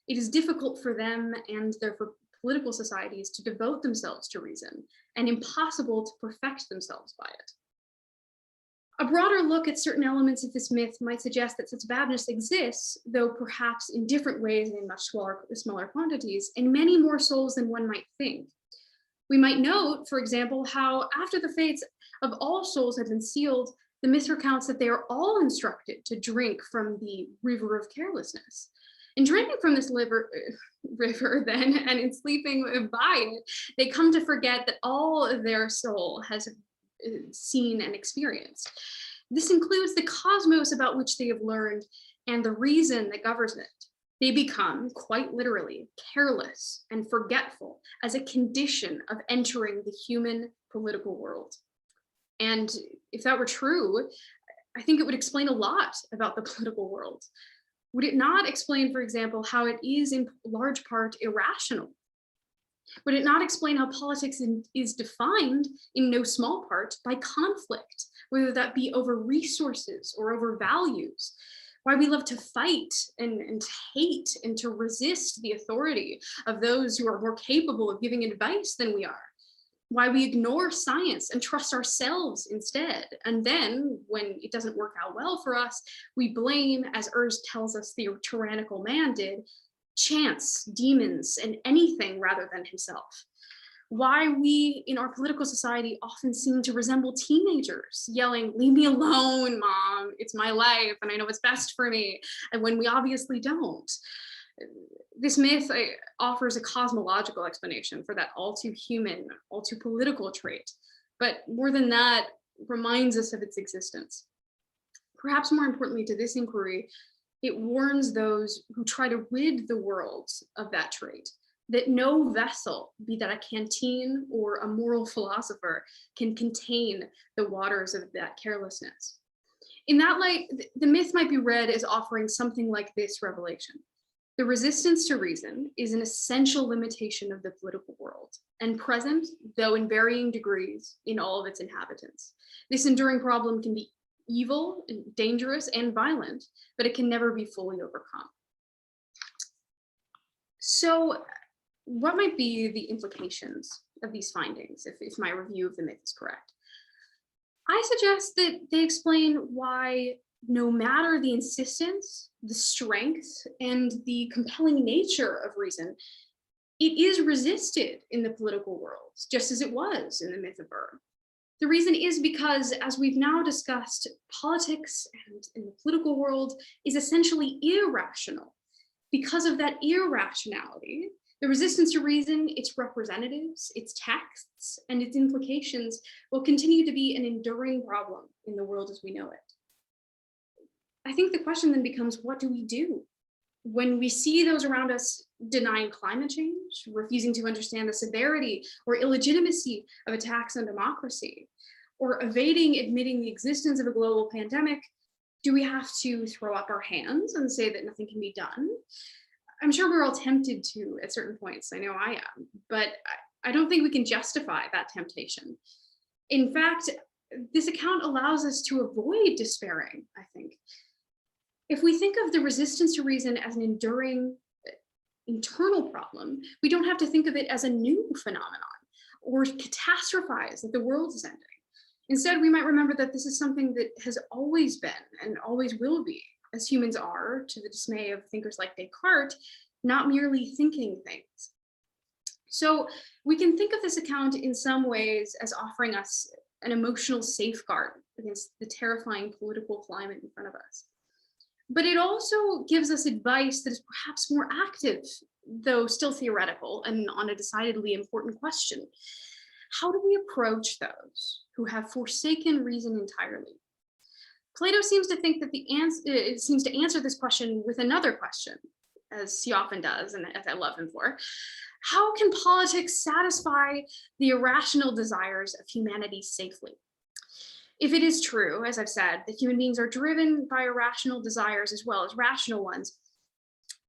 It is difficult for them and therefore political societies to devote themselves to reason, and impossible to perfect themselves by it. A broader look at certain elements of this myth might suggest that such badness exists, though perhaps in different ways and in much smaller quantities, in many more souls than one might think. We might note, for example, how after the fates of all souls have been sealed, the myth recounts that they are all instructed to drink from the river of carelessness. In drinking from this river then, and in sleeping by it, they come to forget that all of their soul has seen and experienced. This includes the cosmos about which they have learned and the reason that governs it. They become, quite literally, careless and forgetful as a condition of entering the human political world. And if that were true, I think it would explain a lot about the political world. Would it not explain, for example, how it is in large part irrational? Would it not explain how politics is defined in no small part by conflict, whether that be over resources or over values? Why we love to fight and hate and to resist the authority of those who are more capable of giving advice than we are? Why we ignore science and trust ourselves instead. And then when it doesn't work out well for us, we blame, as Urs tells us the tyrannical man did, chance, demons, and anything rather than himself. Why we in our political society often seem to resemble teenagers yelling, "Leave me alone, mom, it's my life and I know what's best for me," and when we obviously don't. This myth offers a cosmological explanation for that all too human, all too political trait, but more than that, reminds us of its existence. Perhaps more importantly to this inquiry, it warns those who try to rid the world of that trait, that no vessel, be that a canteen or a moral philosopher, can contain the waters of that carelessness. In that light, the myth might be read as offering something like this revelation. The resistance to reason is an essential limitation of the political world, and present, though in varying degrees, in all of its inhabitants. This enduring problem can be evil, dangerous, and violent, but it can never be fully overcome. So, what might be the implications of these findings, if my review of the myth is correct? I suggest that they explain why, no matter the insistence, the strength, and the compelling nature of reason, it is resisted in the political world, just as it was in the myth of Ur. The reason is because, as we've now discussed, politics and in the political world is essentially irrational. Because of that irrationality, the resistance to reason, its representatives, its texts, and its implications will continue to be an enduring problem in the world as we know it. I think the question then becomes, what do we do? When we see those around us denying climate change, refusing to understand the severity or illegitimacy of attacks on democracy, or evading admitting the existence of a global pandemic, do we have to throw up our hands and say that nothing can be done? I'm sure we're all tempted to at certain points. I know I am, but I don't think we can justify that temptation. In fact, this account allows us to avoid despairing, I think. If we think of the resistance to reason as an enduring internal problem, we don't have to think of it as a new phenomenon or catastrophize that the world is ending. Instead, we might remember that this is something that has always been and always will be, as humans are, to the dismay of thinkers like Descartes, not merely thinking things. So we can think of this account in some ways as offering us an emotional safeguard against the terrifying political climate in front of us. But it also gives us advice that is perhaps more active, though still theoretical and on a decidedly important question. How do we approach those who have forsaken reason entirely? Plato seems to think that seems to answer this question with another question. as he often does, and as I love him for, how can politics satisfy the irrational desires of humanity safely? If it is true, as I've said, that human beings are driven by irrational desires as well as rational ones,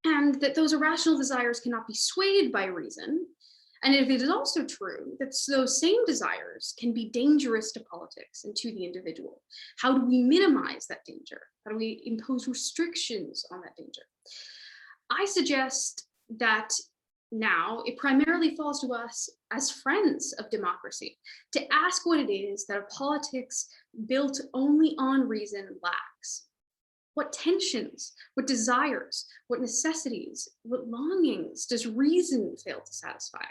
and that those irrational desires cannot be swayed by reason, and if it is also true that those same desires can be dangerous to politics and to the individual, how do we minimize that danger? How do we impose restrictions on that danger? I suggest that now it primarily falls to us as friends of democracy to ask what it is that a politics built only on reason lacks. What tensions, what desires, what necessities, what longings does reason fail to satisfy?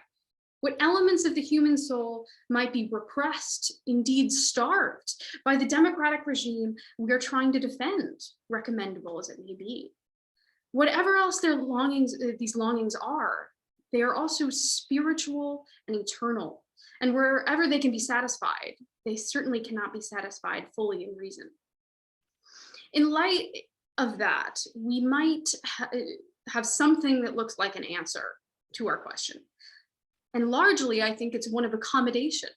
What elements of the human soul might be repressed, indeed starved, by the democratic regime we are trying to defend, recommendable as it may be? Whatever else these longings are, they are also spiritual and eternal. And wherever they can be satisfied, they certainly cannot be satisfied fully in reason. In light of that, we might have something that looks like an answer to our question. And largely, I think it's one of accommodation.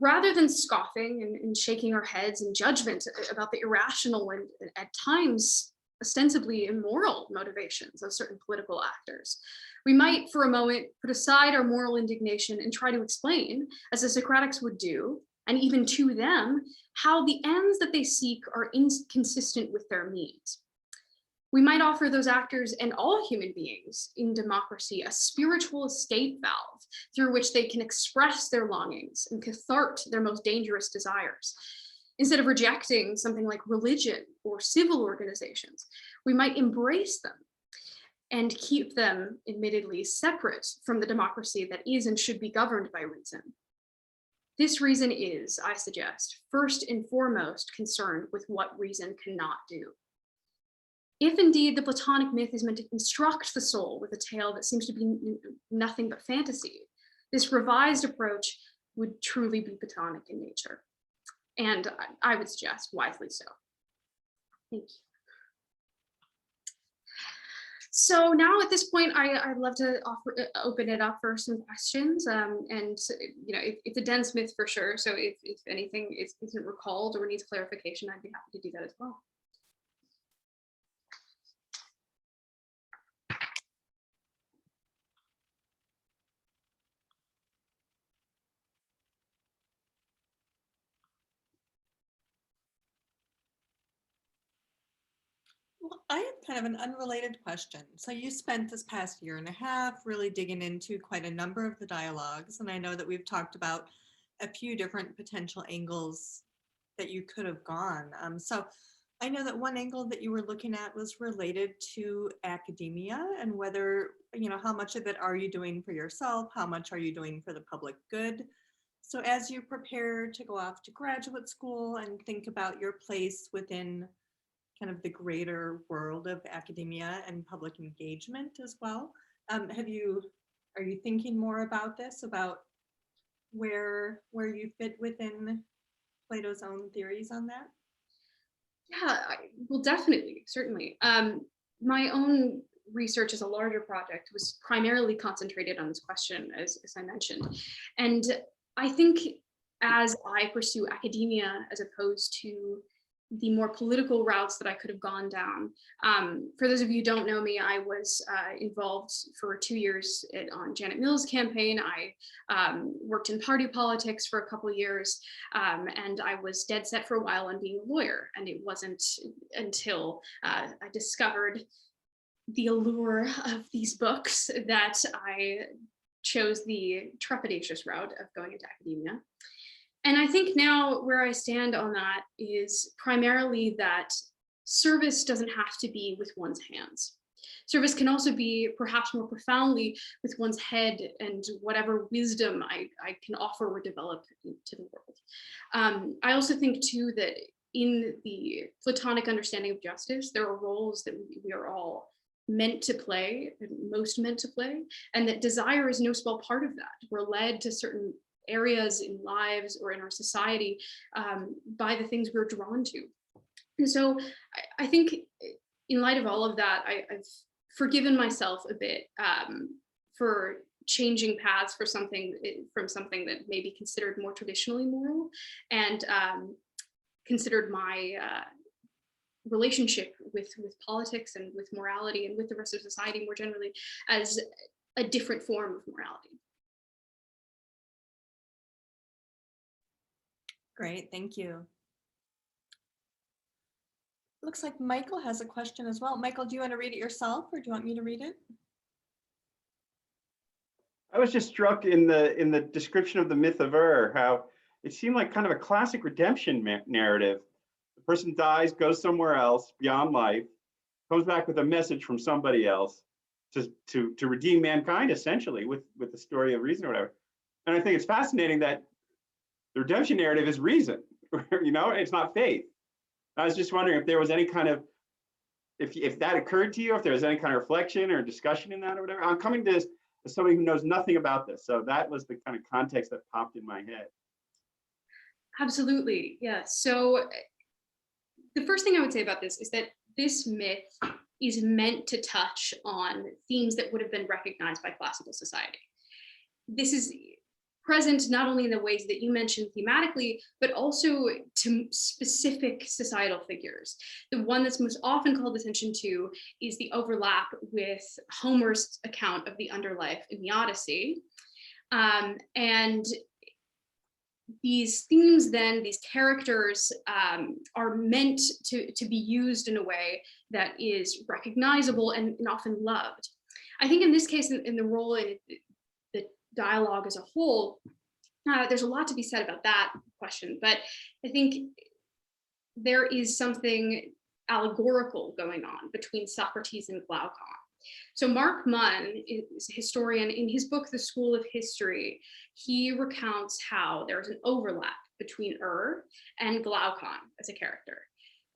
Rather than scoffing and shaking our heads in judgment about the irrational and at times ostensibly immoral motivations of certain political actors, we might for a moment put aside our moral indignation and try to explain, as the Socratics would do, and even to them, how the ends that they seek are inconsistent with their means. We might offer those actors and all human beings in democracy a spiritual escape valve through which they can express their longings and cathart their most dangerous desires. Instead of rejecting something like religion or civil organizations, we might embrace them and keep them, admittedly, separate from the democracy that is and should be governed by reason. This reason is, I suggest, first and foremost concerned with what reason cannot do. If indeed the Platonic myth is meant to instruct the soul with a tale that seems to be nothing but fantasy, this revised approach would truly be Platonic in nature. And I would suggest wisely so. Thank you. So now at this point, I'd love to open it up for some questions. And it's a dense myth for sure. So if anything isn't recalled or needs clarification, I'd be happy to do that as well. Well, I have kind of an unrelated question. So you spent this past year and a half really digging into quite a number of the dialogues, and I know that we've talked about a few different potential angles that you could have gone. So I know that one angle that you were looking at was related to academia and whether, how much of it are you doing for yourself? How much are you doing for the public good? So as you prepare to go off to graduate school and think about your place within kind of the greater world of academia and public engagement as well, are you thinking more about this, about where you fit within Plato's own theories on that? Yeah, well, definitely, certainly. My own research as a larger project was primarily concentrated on this question, as I mentioned. And I think as I pursue academia, as opposed to the more political routes that I could have gone down. For those of you who don't know me, I was involved for 2 years on Janet Mills' campaign. I worked in party politics for a couple of years, and I was dead set for a while on being a lawyer. And it wasn't until I discovered the allure of these books that I chose the trepidatious route of going into academia. And I think now where I stand on that is primarily that service doesn't have to be with one's hands. Service can also be perhaps more profoundly with one's head and whatever wisdom I can offer or develop to the world. I also think too that in the Platonic understanding of justice, there are roles that we are all meant to play, most meant to play, and that desire is no small part of that. We're led to certain areas in lives or in our society by the things we're drawn to. And so I think in light of all of that, I've forgiven myself a bit for changing paths for something from something that may be considered more traditionally moral, and considered my relationship with politics and with morality and with the rest of society more generally as a different form of morality. Great, thank you. Looks like Michael has a question as well. Michael, do you want to read it yourself, or do you want me to read it? I was just struck in the description of the myth of how it seemed like kind of a classic redemption narrative. The person dies, goes somewhere else beyond life, comes back with a message from somebody else to redeem mankind, essentially, with the story of reason or whatever. And I think it's fascinating that the redemption narrative is reason, it's not faith. I was just wondering if there was any kind of, if that occurred to you, if there was any kind of reflection or discussion in that or whatever. I'm coming to this as somebody who knows nothing about this. So that was the kind of context that popped in my head. Absolutely, yeah. So the first thing I would say about this is that this myth is meant to touch on themes that would have been recognized by classical society. This is present not only in the ways that you mentioned thematically, but also to specific societal figures. The one that's most often called attention to is the overlap with Homer's account of the underlife in the Odyssey. And these themes then, these characters are meant to be used in a way that is recognizable and often loved. I think in this case, in the role in the dialogue as a whole, there's a lot to be said about that question, but I think there is something allegorical going on between Socrates and Glaucon. So Mark Munn is a historian. In his book, The School of History, he recounts how there's an overlap between and Glaucon as a character.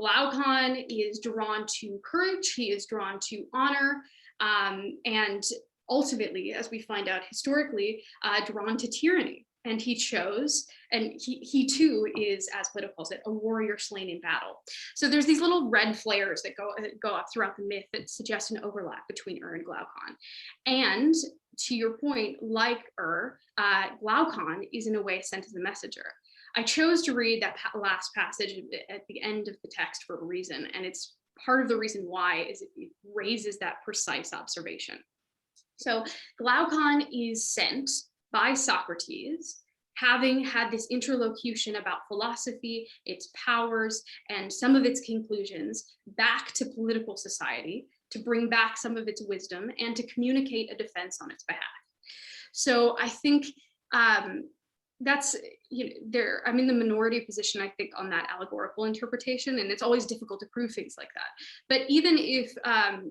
Glaucon is drawn to courage, he is drawn to honor, and ultimately, as we find out historically, drawn to tyranny. And he chose, and he too is, as Plato calls it, a warrior slain in battle. So there's these little red flares that go up throughout the myth that suggest an overlap between and Glaucon. And to your point, like Glaucon is in a way sent as a messenger. I chose to read that last passage at the end of the text for a reason, and it's part of the reason why is it raises that precise observation. So Glaucon is sent by Socrates, having had this interlocution about philosophy, its powers, and some of its conclusions back to political society, to bring back some of its wisdom and to communicate a defense on its behalf. So I think that's, I'm in the minority position, I think, on that allegorical interpretation, and it's always difficult to prove things like that. But even if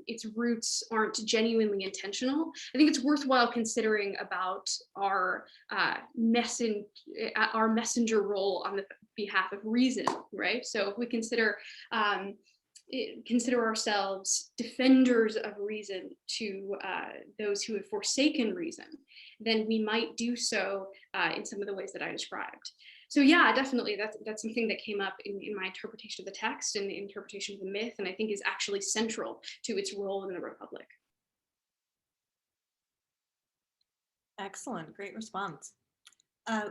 its roots aren't genuinely intentional, I think it's worthwhile considering about our messenger role on the behalf of reason, right? So if we consider ourselves defenders of reason to those who have forsaken reason, then we might do so in some of the ways that I described. So yeah, definitely, that's something that came up in my interpretation of the text and the interpretation of the myth, and I think is actually central to its role in the Republic. Excellent, great response.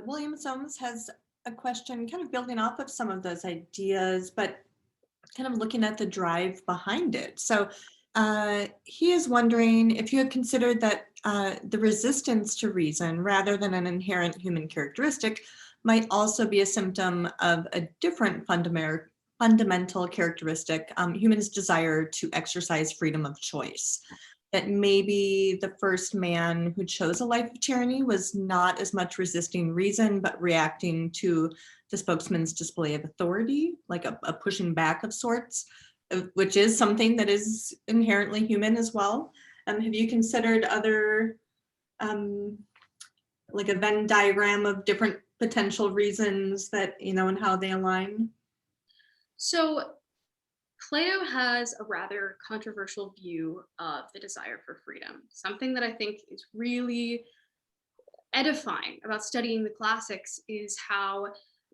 William Soames has a question kind of building off of some of those ideas, but kind of looking at the drive behind it. So he is wondering if you have considered that the resistance to reason, rather than an inherent human characteristic, might also be a symptom of a different fundamental characteristic, humans' desire to exercise freedom of choice. That maybe the first man who chose a life of tyranny was not as much resisting reason, but reacting to the spokesman's display of authority, like a pushing back of sorts, which is something that is inherently human as well. Have you considered other, like a Venn diagram of different potential reasons that, and how they align? So Plato has a rather controversial view of the desire for freedom, something that I think is really edifying about studying the classics is how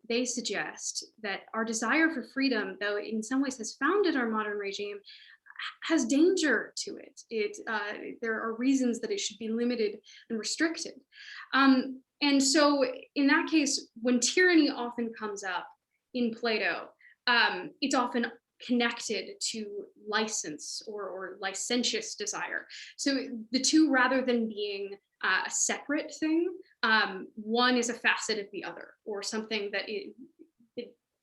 they suggest that our desire for freedom, though in some ways has founded our modern regime, has danger to it. There are reasons that it should be limited and restricted. And so in that case, when tyranny often comes up in Plato, it's often connected to license or licentious desire. So the two, rather than being a separate thing, one is a facet of the other, or something that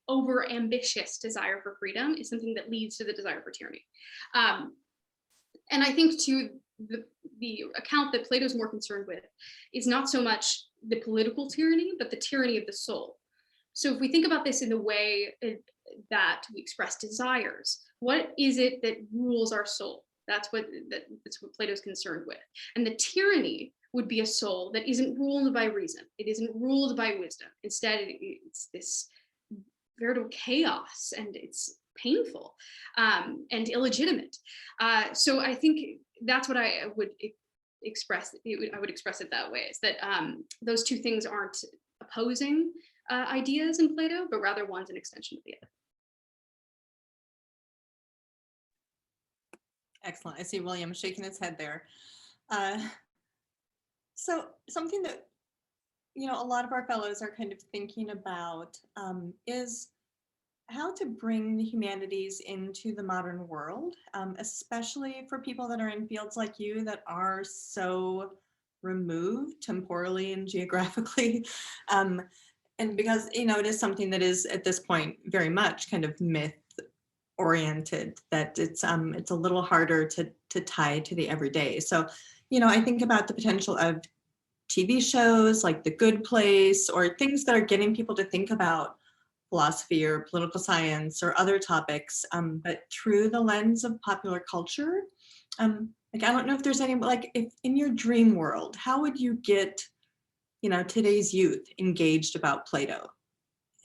over ambitious desire for freedom is something that leads to the desire for tyranny. And I think to the account that Plato's more concerned with is not so much the political tyranny, but the tyranny of the soul. So if we think about this in the way that we express desires, what is it that rules our soul? That's what Plato's concerned with. And the tyranny would be a soul that isn't ruled by reason. It isn't ruled by wisdom. Instead, it's this veritable chaos, and it's painful and illegitimate. So I think that's what I would express. I would express it that way, is that those two things aren't opposing ideas in Plato, but rather one's an extension of the other. Excellent. I see William shaking his head there. So something that, you know, a lot of our fellows are kind of thinking about is how to bring the humanities into the modern world, especially for people that are in fields like you that are so removed temporally and geographically. And because, you know, it is something that is at this point very much kind of myth oriented, that it's a little harder to tie to the everyday. So, you know, I think about the potential of TV shows like The Good Place, or things that are getting people to think about philosophy or political science or other topics, but through the lens of popular culture. Like, I don't know if there's any, like, if in your dream world, how would you get, you know, today's youth engaged about Plato?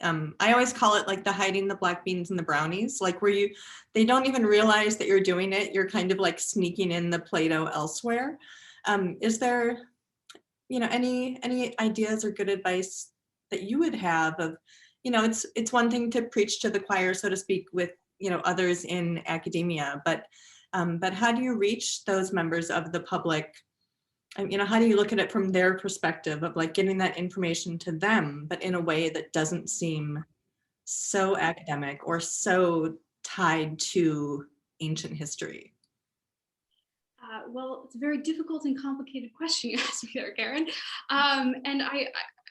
I always call it like the hiding the black beans and the brownies, like where they don't even realize that you're doing it. You're kind of like sneaking in the Plato elsewhere. Is there, you know, any ideas or good advice that you would have of, you know, it's one thing to preach to the choir, so to speak, with, you know, others in academia, but how do you reach those members of the public? You know, how do you look at it from their perspective of like getting that information to them, but in a way that doesn't seem so academic or so tied to ancient history? Well, it's a very difficult and complicated question you asked me there, Karen. And I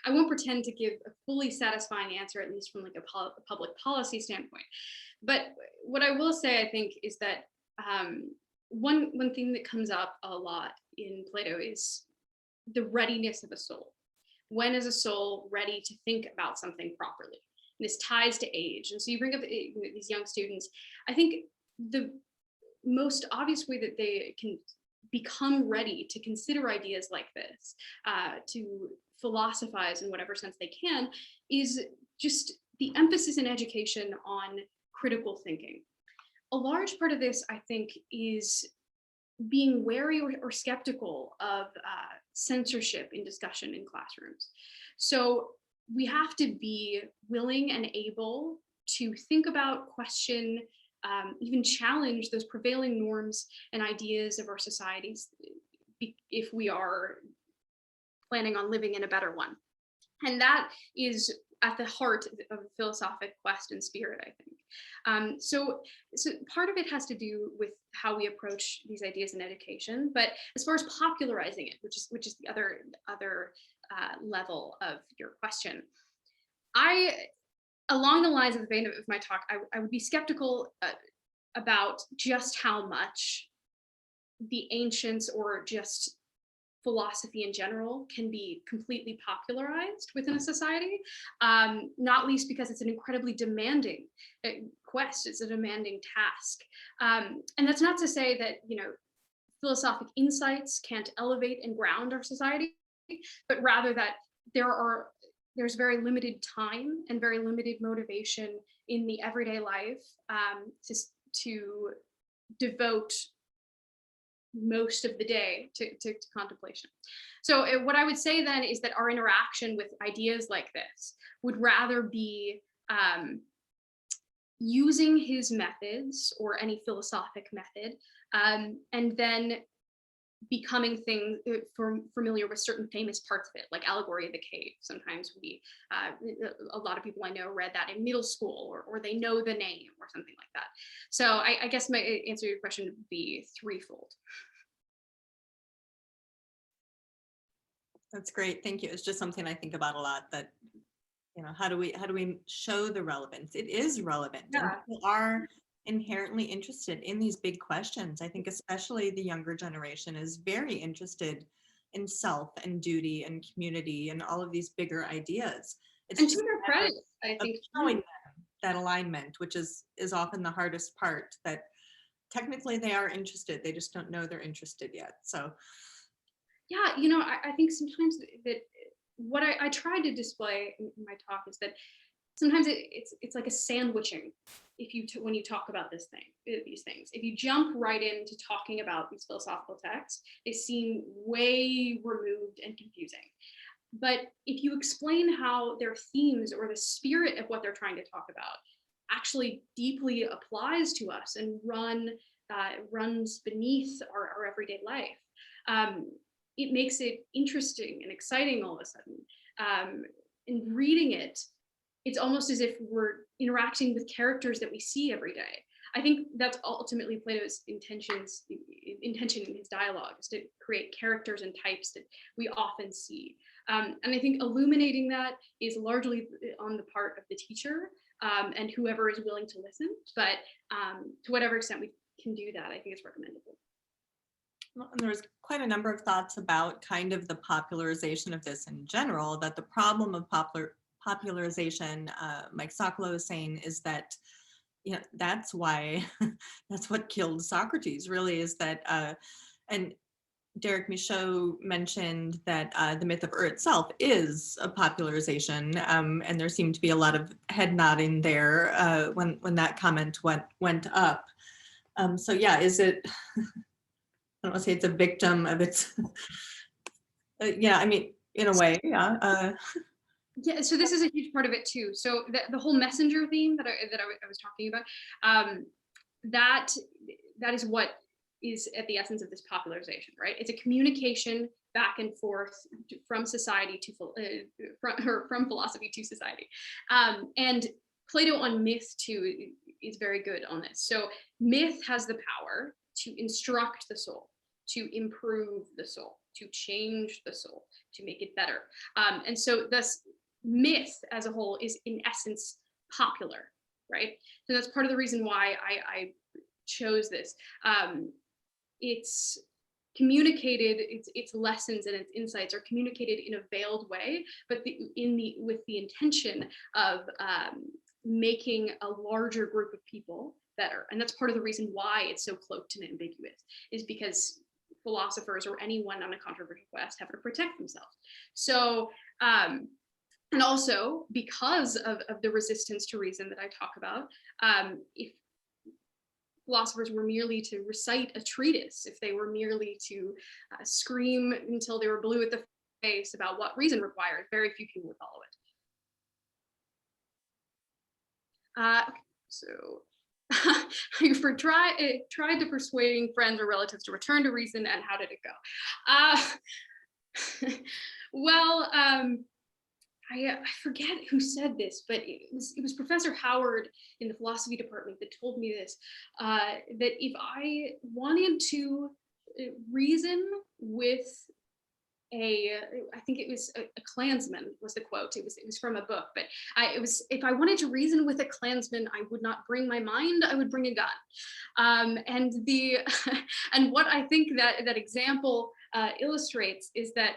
won't pretend to give a fully satisfying answer, at least from like a public policy standpoint. But what I will say, I think, is that one thing that comes up a lot in Plato is the readiness of a soul. When is a soul ready to think about something properly? And this ties to age. And so you bring up these young students. I think the most obvious way that they can become ready to consider ideas like this, to philosophize in whatever sense they can, is just the emphasis in education on critical thinking. A large part of this, I think, is being wary or skeptical of censorship in discussion in classrooms. So we have to be willing and able to think about, question, even challenge those prevailing norms and ideas of our societies if we are planning on living in a better one. And that is at the heart of the philosophic quest and spirit, I think. So part of it has to do with how we approach these ideas in education, but as far as popularizing it, which is the other level of your question, along the lines of the vein of my talk, I would be skeptical about just how much the ancients or just philosophy in general can be completely popularized within a society, not least because it's an incredibly demanding quest. It's a demanding task. And that's not to say that, you know, philosophic insights can't elevate and ground our society, but rather that there's very limited time and very limited motivation in the everyday life to devote most of the day to contemplation. So what I would say then is that our interaction with ideas like this would rather be using his methods or any philosophic method, and then becoming familiar with certain famous parts of it, like Allegory of the Cave. Sometimes a lot of people I know read that in middle school, or they know the name or something like that. So I guess my answer to your question would be threefold. That's great. Thank you. It's just something I think about a lot, that, how do we show the relevance? It is relevant. Yeah. And people are inherently interested in these big questions. I think especially the younger generation is very interested in self and duty and community and all of these bigger ideas. It's And just to their credit, I think showing them that alignment, which is often the hardest part, that technically they are interested, they just don't know they're interested yet. So yeah, I think sometimes that what I try to display in my talk is that sometimes it's like a sandwiching. When you talk about these things, if you jump right into talking about these philosophical texts, they seem way removed and confusing. But if you explain how their themes or the spirit of what they're trying to talk about actually deeply applies to us and runs beneath our everyday life, it makes it interesting and exciting all of a sudden. In reading it, it's almost as if we're interacting with characters that we see every day. I think that's ultimately Plato's intention in his dialogue, is to create characters and types that we often see. And I think illuminating that is largely on the part of the teacher and whoever is willing to listen. But to whatever extent we can do that, I think it's recommendable. Well, and there's quite a number of thoughts about kind of the popularization of this in general, that the problem of popularization, Mike Sokolow is saying, is that, that's why, that's what killed Socrates, really, is that, and Derek Michaud mentioned that the myth of itself is a popularization, and there seemed to be a lot of head nodding there when that comment went up. So yeah, is it, I don't want to say it's a victim of its, yeah, I mean, in a way, yeah. Yeah, so this is a huge part of it too. So the whole messenger theme that I was talking about, that is what is at the essence of this popularization, right? It's a communication back and forth from society to from philosophy to society, and Plato on myth too is very good on this. So myth has the power to instruct the soul, to improve the soul, to change the soul, to make it better, and so thus myth as a whole is in essence popular, right? So that's part of the reason why I chose this. It's communicated, its lessons and its insights are communicated in a veiled way, but with the intention of making a larger group of people better. And that's part of the reason why it's so cloaked and ambiguous, is because philosophers or anyone on a controversial quest have to protect themselves. So and also because of the resistance to reason that I talk about, if philosophers were merely to recite a treatise, if they were merely to scream until they were blue at the face about what reason required, very few people would follow it. Okay, so you tried to persuading friends or relatives to return to reason, and how did it go? Well, I forget who said this, but it was Professor Howard in the philosophy department that told me this, that if I wanted to reason with I think it was a Klansman was the quote. It was from a book, but if I wanted to reason with a Klansman, I would not bring my mind, I would bring a gun. And and what I think that example illustrates is that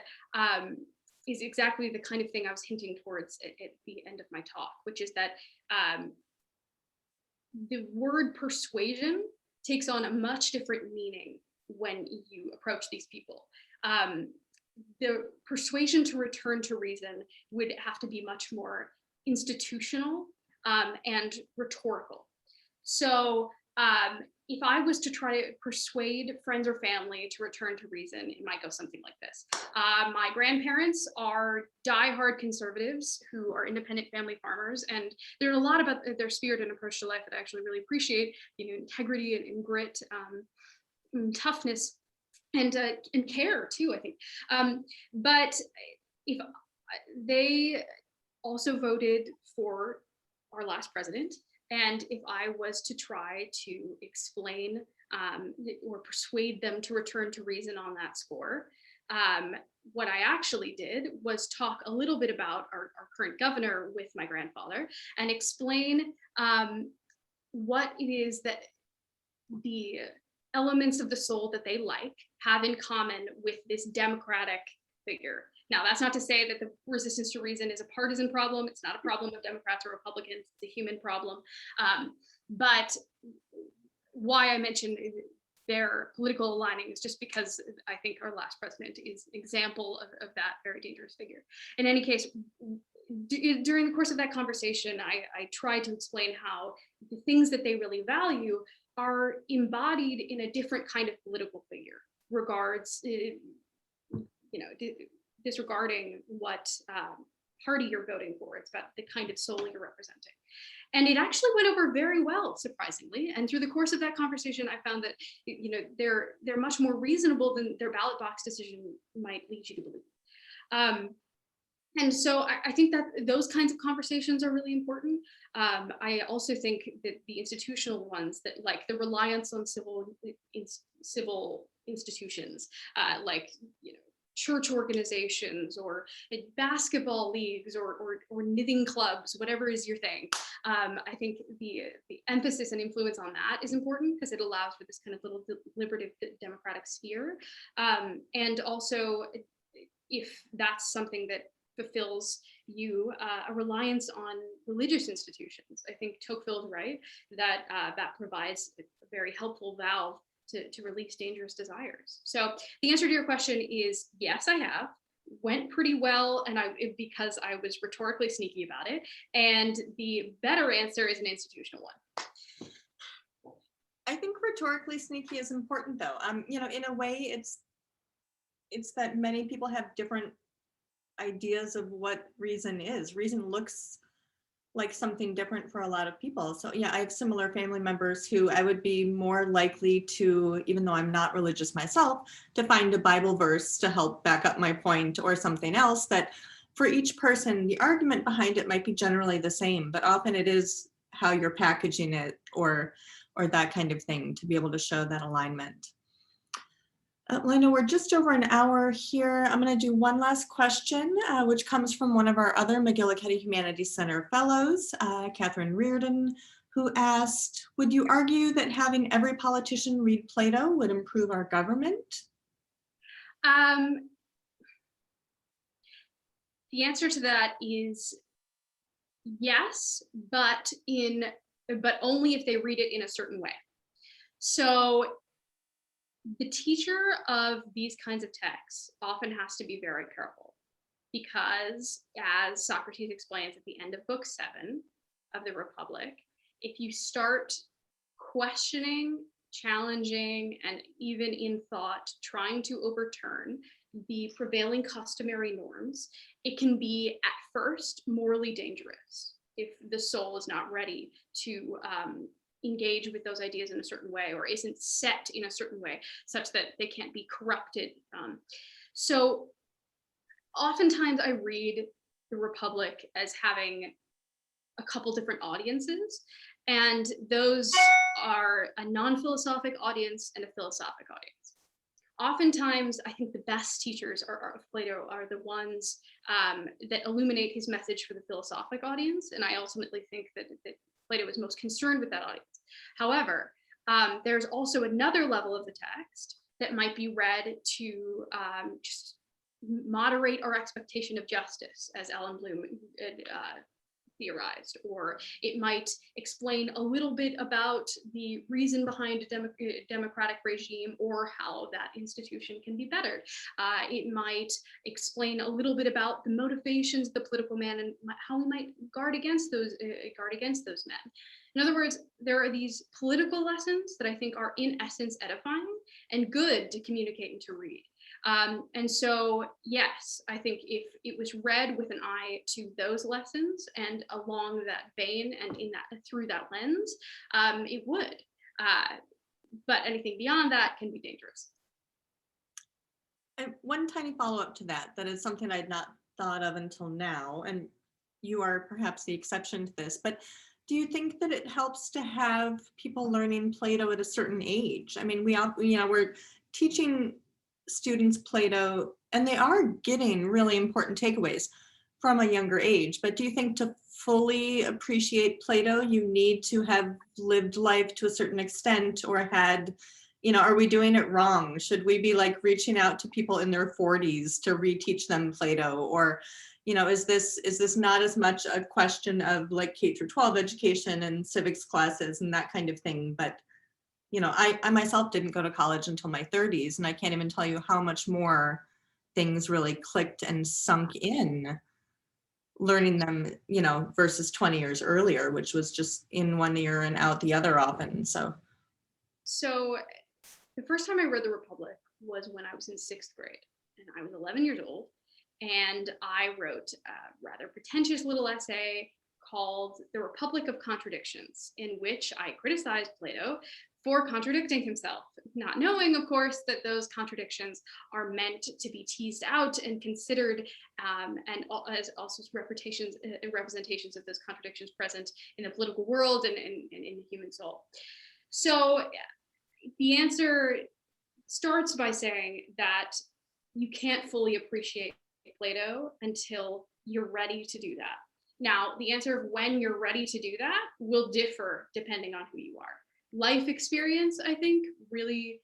is exactly the kind of thing I was hinting towards at the end of my talk, which is that the word persuasion takes on a much different meaning when you approach these people. The persuasion to return to reason would have to be much more institutional and rhetorical. So if I was to try to persuade friends or family to return to reason, it might go something like this. My grandparents are diehard conservatives who are independent family farmers, and there's a lot about their spirit and approach to life that I actually really appreciate. Integrity and grit, and toughness, and care too, I think. But if they also voted for our last president, and if I was to try to explain or persuade them to return to reason on that score, what I actually did was talk a little bit about our current governor with my grandfather and explain what it is that the elements of the soul that they like have in common with this democratic figure. Now, that's not to say that the resistance to reason is a partisan problem. It's not a problem of Democrats or Republicans. It's a human problem. But why I mentioned their political aligning is just because I think our last president is an example of that very dangerous figure. In any case, during the course of that conversation, I tried to explain how the things that they really value are embodied in a different kind of political figure, disregarding what party you're voting for. It's about the kind of soul you're representing. And it actually went over very well, surprisingly. And through the course of that conversation, I found that they're much more reasonable than their ballot box decision might lead you to believe. And so I think that those kinds of conversations are really important. I also think that the institutional ones, that like the reliance on civil institutions, like church organizations or basketball leagues or knitting clubs, whatever is your thing. I think the emphasis and influence on that is important because it allows for this kind of little deliberative democratic sphere. And also, if that's something that fulfills you, a reliance on religious institutions. I think Tocqueville's right that that provides a very helpful valve to release dangerous desires. So the answer to your question is yes, I have. Went pretty well, and because I was rhetorically sneaky about it. And the better answer is an institutional one. I think rhetorically sneaky is important, though. In a way, it's that many people have different ideas of what reason is. Reason looks like something different for a lot of people. So yeah, I have similar family members who I would be more likely to, even though I'm not religious myself, to find a Bible verse to help back up my point or something else that for each person, the argument behind it might be generally the same, but often it is how you're packaging it or that kind of thing to be able to show that alignment. Lena, we're just over an hour here. I'm going to do one last question, which comes from one of our other McGillicuddy Humanities Center fellows, Catherine Reardon, who asked, would you argue that having every politician read Plato would improve our government? The answer to that is yes, but only if they read it in a certain way. So the teacher of these kinds of texts often has to be very careful because, as Socrates explains at the end of Book 7 of the Republic, if you start questioning, challenging, and even in thought, trying to overturn the prevailing customary norms, it can be at first morally dangerous if the soul is not ready to engage with those ideas in a certain way or isn't set in a certain way such that they can't be corrupted. So oftentimes I read the Republic as having a couple different audiences, and those are a non-philosophic audience and a philosophic audience. Oftentimes, I think the best teachers of Plato are the ones that illuminate his message for the philosophic audience, and I ultimately think that Plato was most concerned with that audience. However, there's also another level of the text that might be read to just moderate our expectation of justice, as Ellen Bloom theorized, or it might explain a little bit about the reason behind a democratic regime or how that institution can be bettered. It might explain a little bit about the motivations of the political man and how we might guard against those men. In other words, there are these political lessons that I think are in essence edifying and good to communicate and to read. And so, yes, I think if it was read with an eye to those lessons and along that vein and through that lens, it would. But anything beyond that can be dangerous. And one tiny follow-up to that is something I'd not thought of until now, and you are perhaps the exception to this, but do you think that it helps to have people learning Plato at a certain age? I mean, we're teaching students Plato, and they are getting really important takeaways from a younger age. But do you think to fully appreciate Plato, you need to have lived life to a certain extent or had, are we doing it wrong? Should we be like reaching out to people in their 40s to reteach them Plato? Or, is this not as much a question of like K through 12 education and civics classes and that kind of thing, but I myself didn't go to college until my 30s, and I can't even tell you how much more things really clicked and sunk in learning them, versus 20 years earlier, which was just in one ear and out the other often. So the first time I read The Republic was when I was in 6th grade, and I was 11 years old, and I wrote a rather pretentious little essay called The Republic of Contradictions, in which I criticized Plato for contradicting himself, not knowing, of course, that those contradictions are meant to be teased out and considered, and as also representations of those contradictions present in the political world and in the human soul. So the answer starts by saying that you can't fully appreciate Plato until you're ready to do that. Now, the answer of when you're ready to do that will differ depending on who you are. Life experience, I think, really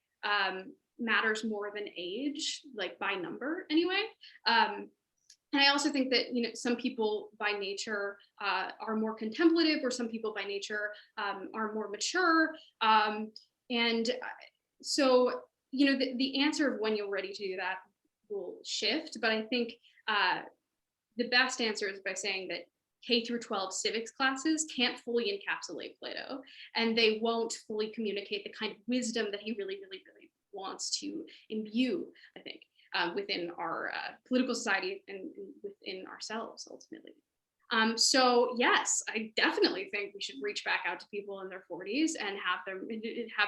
matters more than age, like by number anyway. And I also think that, some people by nature are more contemplative, or some people by nature are more mature. And so, the answer of when you're ready to do that will shift. But I think the best answer is by saying that K through 12 civics classes can't fully encapsulate Plato, and they won't fully communicate the kind of wisdom that he really, really, really wants to imbue, I think, within our political society and within ourselves, ultimately. So yes, I definitely think we should reach back out to people in their 40s and have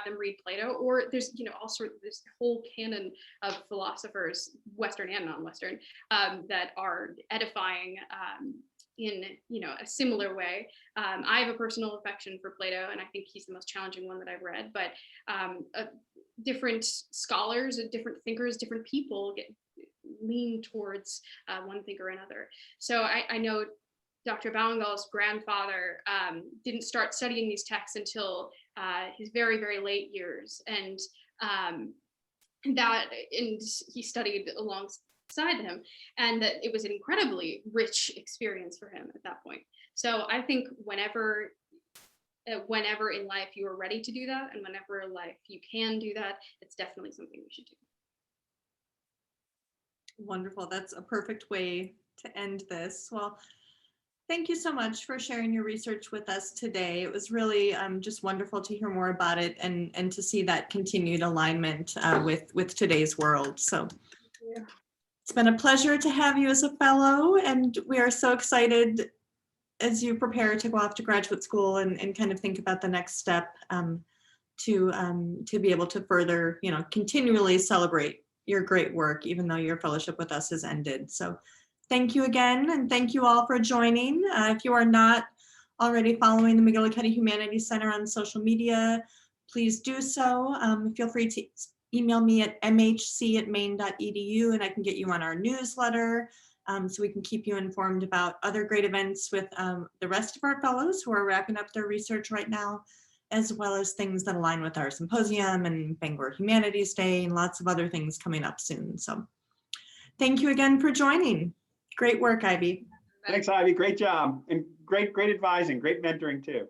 them read Plato. Or there's also this whole canon of philosophers, Western and non-Western, that are edifying in a similar way. I have a personal affection for Plato, and I think he's the most challenging one that I've read. But different scholars, different thinkers, different people lean towards one thinker or another. So I know Dr. Bauengal's grandfather didn't start studying these texts until his very, very late years, and he studied alongside him, and that it was an incredibly rich experience for him at that point. So I think whenever in life you are ready to do that, and whenever in life you can do that, it's definitely something we should do. Wonderful. That's a perfect way to end this. Well, thank you so much for sharing your research with us today. It was really just wonderful to hear more about it and to see that continued alignment with today's world. So it's been a pleasure to have you as a fellow, and we are so excited as you prepare to go off to graduate school and kind of think about the next step to be able to further, continually celebrate your great work, even though your fellowship with us has ended. So thank you again, and thank you all for joining. If you are not already following the McGillicuddy Humanities Center on social media, please do so. Feel free to email me at mhc@maine.edu, and I can get you on our newsletter so we can keep you informed about other great events with the rest of our fellows who are wrapping up their research right now, as well as things that align with our symposium and Bangor Humanities Day and lots of other things coming up soon. So thank you again for joining. Great work, Ivy. Thanks, Ivy. Great job. And great advising, great mentoring too.